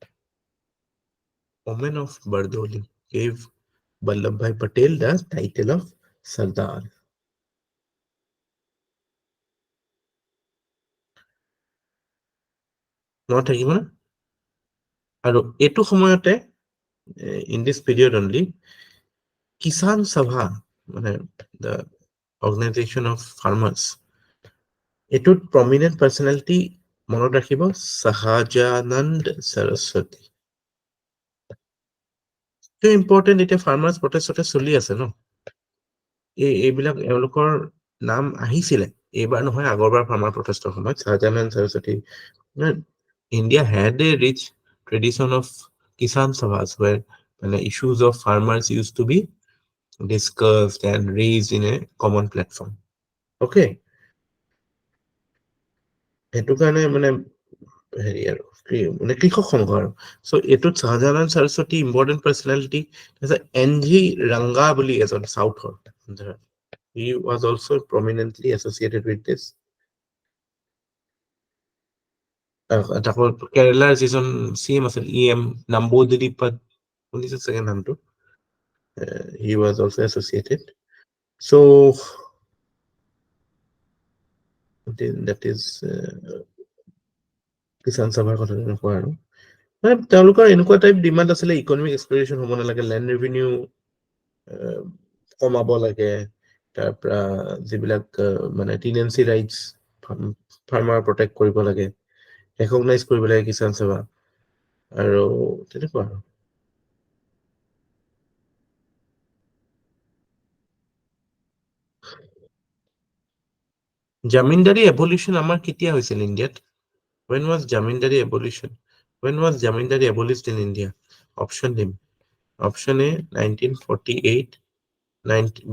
Women of Bardoli gave Vallabhbhai Patel the title of Sardar. মনত থাকিব না? আৰু এইটো সময়তে in this period only Kisan Sabha, মানে the organization of farmers, এটোত prominent personality মনত ৰাখিব, Sahajanand Saraswati. কিয় ইম্পৰ্টেণ্ট? এতিয়া ফাৰ্মাৰ্ছ প্ৰটেষ্ট চলি আছে ন, এইবিলাক এওঁলোকৰ নাম আহিছিলে, এইবাৰ নহয় আগৰবাৰ ফাৰ্মাৰ প্ৰটেষ্টৰ সময়ত। Sahajanand Saraswati. India had a rich tradition of Kisan Sabhas where issues of farmers used to be discussed and raised in a common platform. Okay, সেইটো কাৰণে হেৰি আৰু কৃষক সংঘ আৰু। চ' এইটোত Shahjahan Saraswati important personality. NG Ranga বুলি এজন চাউথৰ, he was also prominently associated with this. তাকো কেৰেলাৰ যিজন CM আছিল EM নাম্বোদিৰিপাদ, শুনিছে চাগে নামটো, he was also associated. So that is Kisan সভাৰ কথা তেনেকুৱা আৰু মানে তেওঁলোকৰ এনেকুৱা টাইপ ডিমাণ্ড আছিলে, ইকনমিক এক্সপ্লৰেশ্যন হ'ব নালাগে, লেণ্ড ৰেভিনিউ কমাব লাগে, তাৰ পৰা যিবিলাক মানে টিনেঞ্চি ৰাইটছ ফাৰ্মাৰ প্ৰটেক্ট কৰিব লাগে, ৰেকগনাইজ কৰিব লাগে কিষাণ সভা, আৰু তেনেকুৱা আৰু জামিনদাৰী এভলিউশ্যন আমাৰ কেতিয়া হৈছিল ইণ্ডিয়াত? When was Jamindari abolition? When was Jamindari abolished in India? Option দিম. Option A 1948,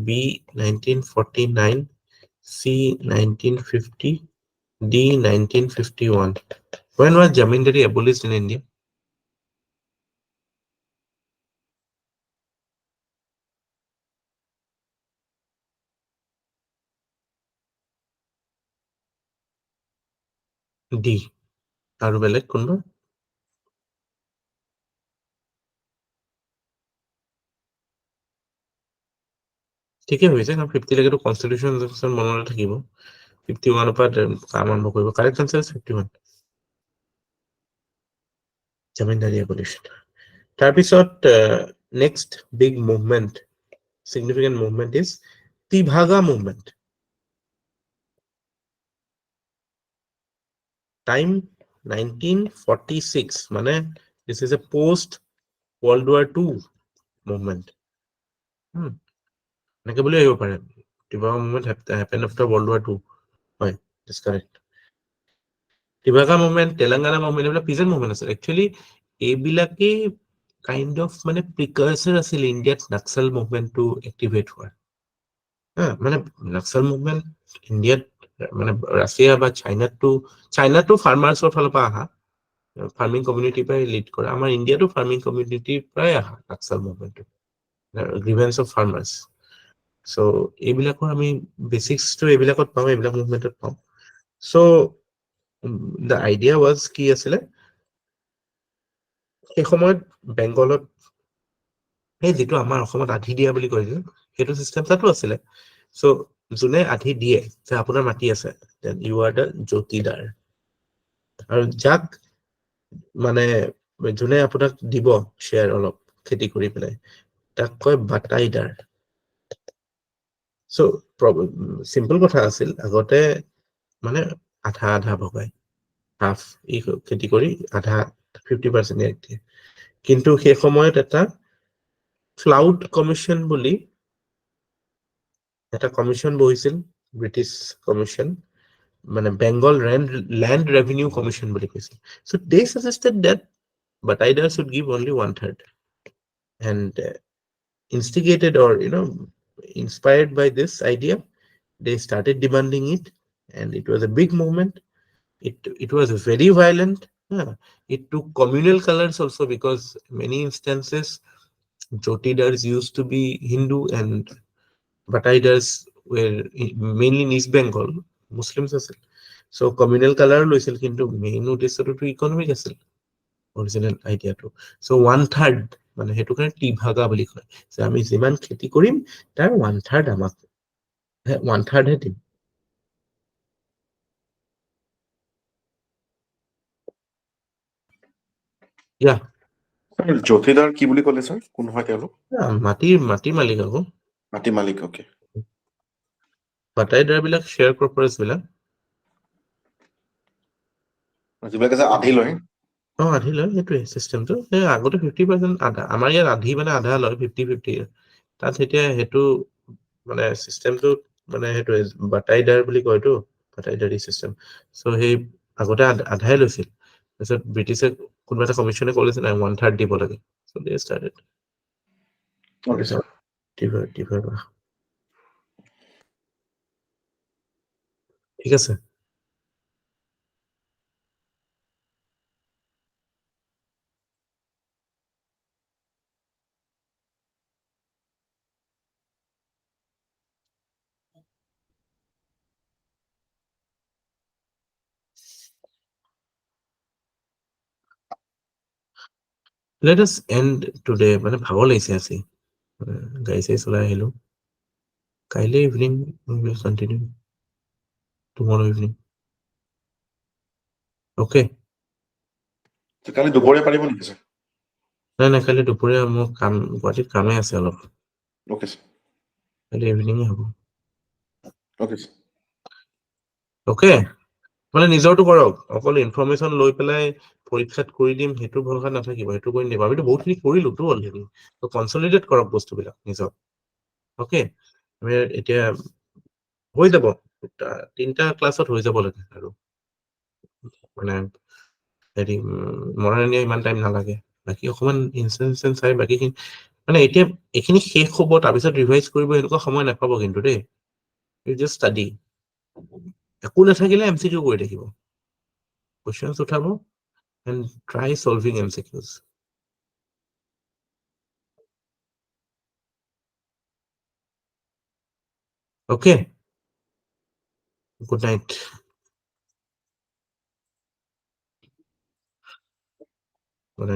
B 1949, C 1950, D 1951. When was Jamindari abolished in India? D. আৰু বেলেগ কোনটো? ঠিকে হৈছে, কাৰণ 50 লৈকেতো কনষ্টিটিউশ্যন মনতে থাকিব, 51 পৰা কাম আৰম্ভ কৰিব। Correct answer is 51, জামিনদাৰী এবলিউশ্যন। তাৰপিছত next big movement, significant movement is Tibhaga movement. Time 1946, মানে this is a post World War II movement. এনেকে বুলি আহিব পাৰে, Tibhaga movement happened after World War II. হয়, that's correct. Tibhaga movement, Telangana movement, এইবিলাক present movement আছে। Actually এইবিলাকে kind of মানে precursor আছিল ইণ্ডিয়াত নাক্সাল মুভমেণ্টটো এক্টিভেট হোৱাৰ। মানে নাক্সাল মুভমেণ্ট ইণ্ডিয়াত মানে ৰাছিয়া বা চাইনাটো ফাৰ্মাৰ্ছৰ ফালৰ পৰা অহা, ফাৰ্মিং কমিউনিটিৰ পৰাই লিড কৰা, আমাৰ ইণ্ডিয়াতো ফাৰ্মিং কমিউনিটিৰ পৰাই অহা নাক্সাল মুভমেণ্টটো, গ্ৰিভেন্স অফ ফাৰ্মাৰ্ছ। চ' এইবিলাকৰ আমি বেচিক্সটো এইবিলাকত পাওঁ, এইবিলাক মুভমেণ্টত পাওঁ। চ' দ্য আইডিয়া ৱাজ কি আছিলে, সেই সময়ত বেংগলত সেই যিটো আমাৰ অসমত আধি দিয়া বুলি কয় যে, সেইটো চিষ্টেম তাতো আছিলে। চ' যোনে আধি দিয়ে যে আপোনাৰ মাটি আছে, দেন ইউ আৰ দ্য জ্যোতিদাৰ, আৰু যাক মানে যোনে আপোনাক দিব শ্বেয়াৰ অলপ খেতি কৰি পেলাই, তাক কয় বাটাইদাৰ। চ' চিম্পল কথা আছিল, আগতে মানে আধা আধা ভগাই, হাফ ই খেতি কৰি আধা 50% দিয়ে। কিন্তু সেই সময়ত এটা ক্লাউড কমিশ্যন বুলি এটা কমিশ্যন বহিছিল, ব্ৰিটিছ কমিশ্যন, মানে বেংগল ল্যান্ড ৰেভিনিউ কমিশ্যন বুলি কৈছিল। চ' দে সাজেষ্টেড that বাটাইদাৰ should give only 1/3, and instigated or inspired by this idea, they started demanding it, and it was a big movement. It was very violent. It took communal colors also, because many instances jotidars used to be Hindu and bataidars were mainly in East Bengal, Muslims আছিল। So communal color লৈছিল, কিন্তু main উদ্দেশ্যটো economic আছিল original আইডিয়াটো। চ' 1/3, মানে সেইটো কাৰণে টিভাগা বুলি কয়, যে আমি যিমান খেতি কৰিম তাৰ 1/3 আমাক 1/3 হে দিম। জ্যোতিদাৰ কি বুলি ক'লে ছাৰ, কোন হয় তেওঁলোক? মাটি মালিক আকৌ, মাটি মালিক। অকে, বাটাইদাৰ বিলাক শ্বেয়াৰ ক্ৰপাৰ্ছ বিলাক, যিবিলাকে যে আধি লয়। আধি লয়, সেইটোৱে চিষ্টেমটো। আগতে 50% আধা, আমাৰ ইয়াত আধি মানে আধা লয়, 50-50। তাত এতিয়া সেইটো মানে চিষ্টেমটো মানে সেইটোৱে বাটাইদাৰ বুলি কয়তো, বাটাইদাৰী চিষ্টেম। চ' সেই আগতে আধাই লৈছিল, তাৰপিছত ব্ৰিটিছে কোনোবা এটা কমিশ্যনে ক'লেছে নাই 1/3 দিব লাগে। চ' দে ষ্টাৰ্টেড। ঠিক আছে। Let us end today. মানে ভাগৰ লাগিছে আজি, গাড়ী চাড়ী চলাই আহিলো। কাইলৈ evening we will continue. Tomorrow evening. Okay. কালি দুপৰীয়া পাৰিব নেকি স্যাৰ? নাই কালি দুপৰীয়া মোৰ কাম, গুৱাহাটীত কামেই আছে অলপ। Okay sir. কালি ইভিনিঙে হ'ব। Okay sir. অ'কে, মানে নিজৰটো কৰক, অকল ইনফৰমেশ্যন লৈ পেলাই পৰীক্ষাত কৰি দিম সেইটো ভৰসা নাথাকিব, সেইটো কৰি নিদিব। আমিতো বহুতখিনি কৰিলোতো অলৰেডি, তো কনচলিডেট কৰক বস্তুবিলাক নিজক। অ'কে, আমি এতিয়া হৈ যাব, 3টা ক্লাছত হৈ যাব লাগে আৰু মানে হেৰি মৰাণীয়া ইমান টাইম নালাগে। বাকী অকণমান ইনষ্টেঞ্চ চাই বাকীখিনি মানে এতিয়া এইখিনি শেষ হ'ব, তাৰপিছত ৰিভাইজ কৰিব, এনেকুৱা সময় নাপাব কিন্তু দেই। You just study. একো নাথাকিলে MCQ কৰি থাকিব, কুৱেশ্যনছ উঠাব and try solving MCQs. Okay, good night. Good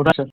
night, sir.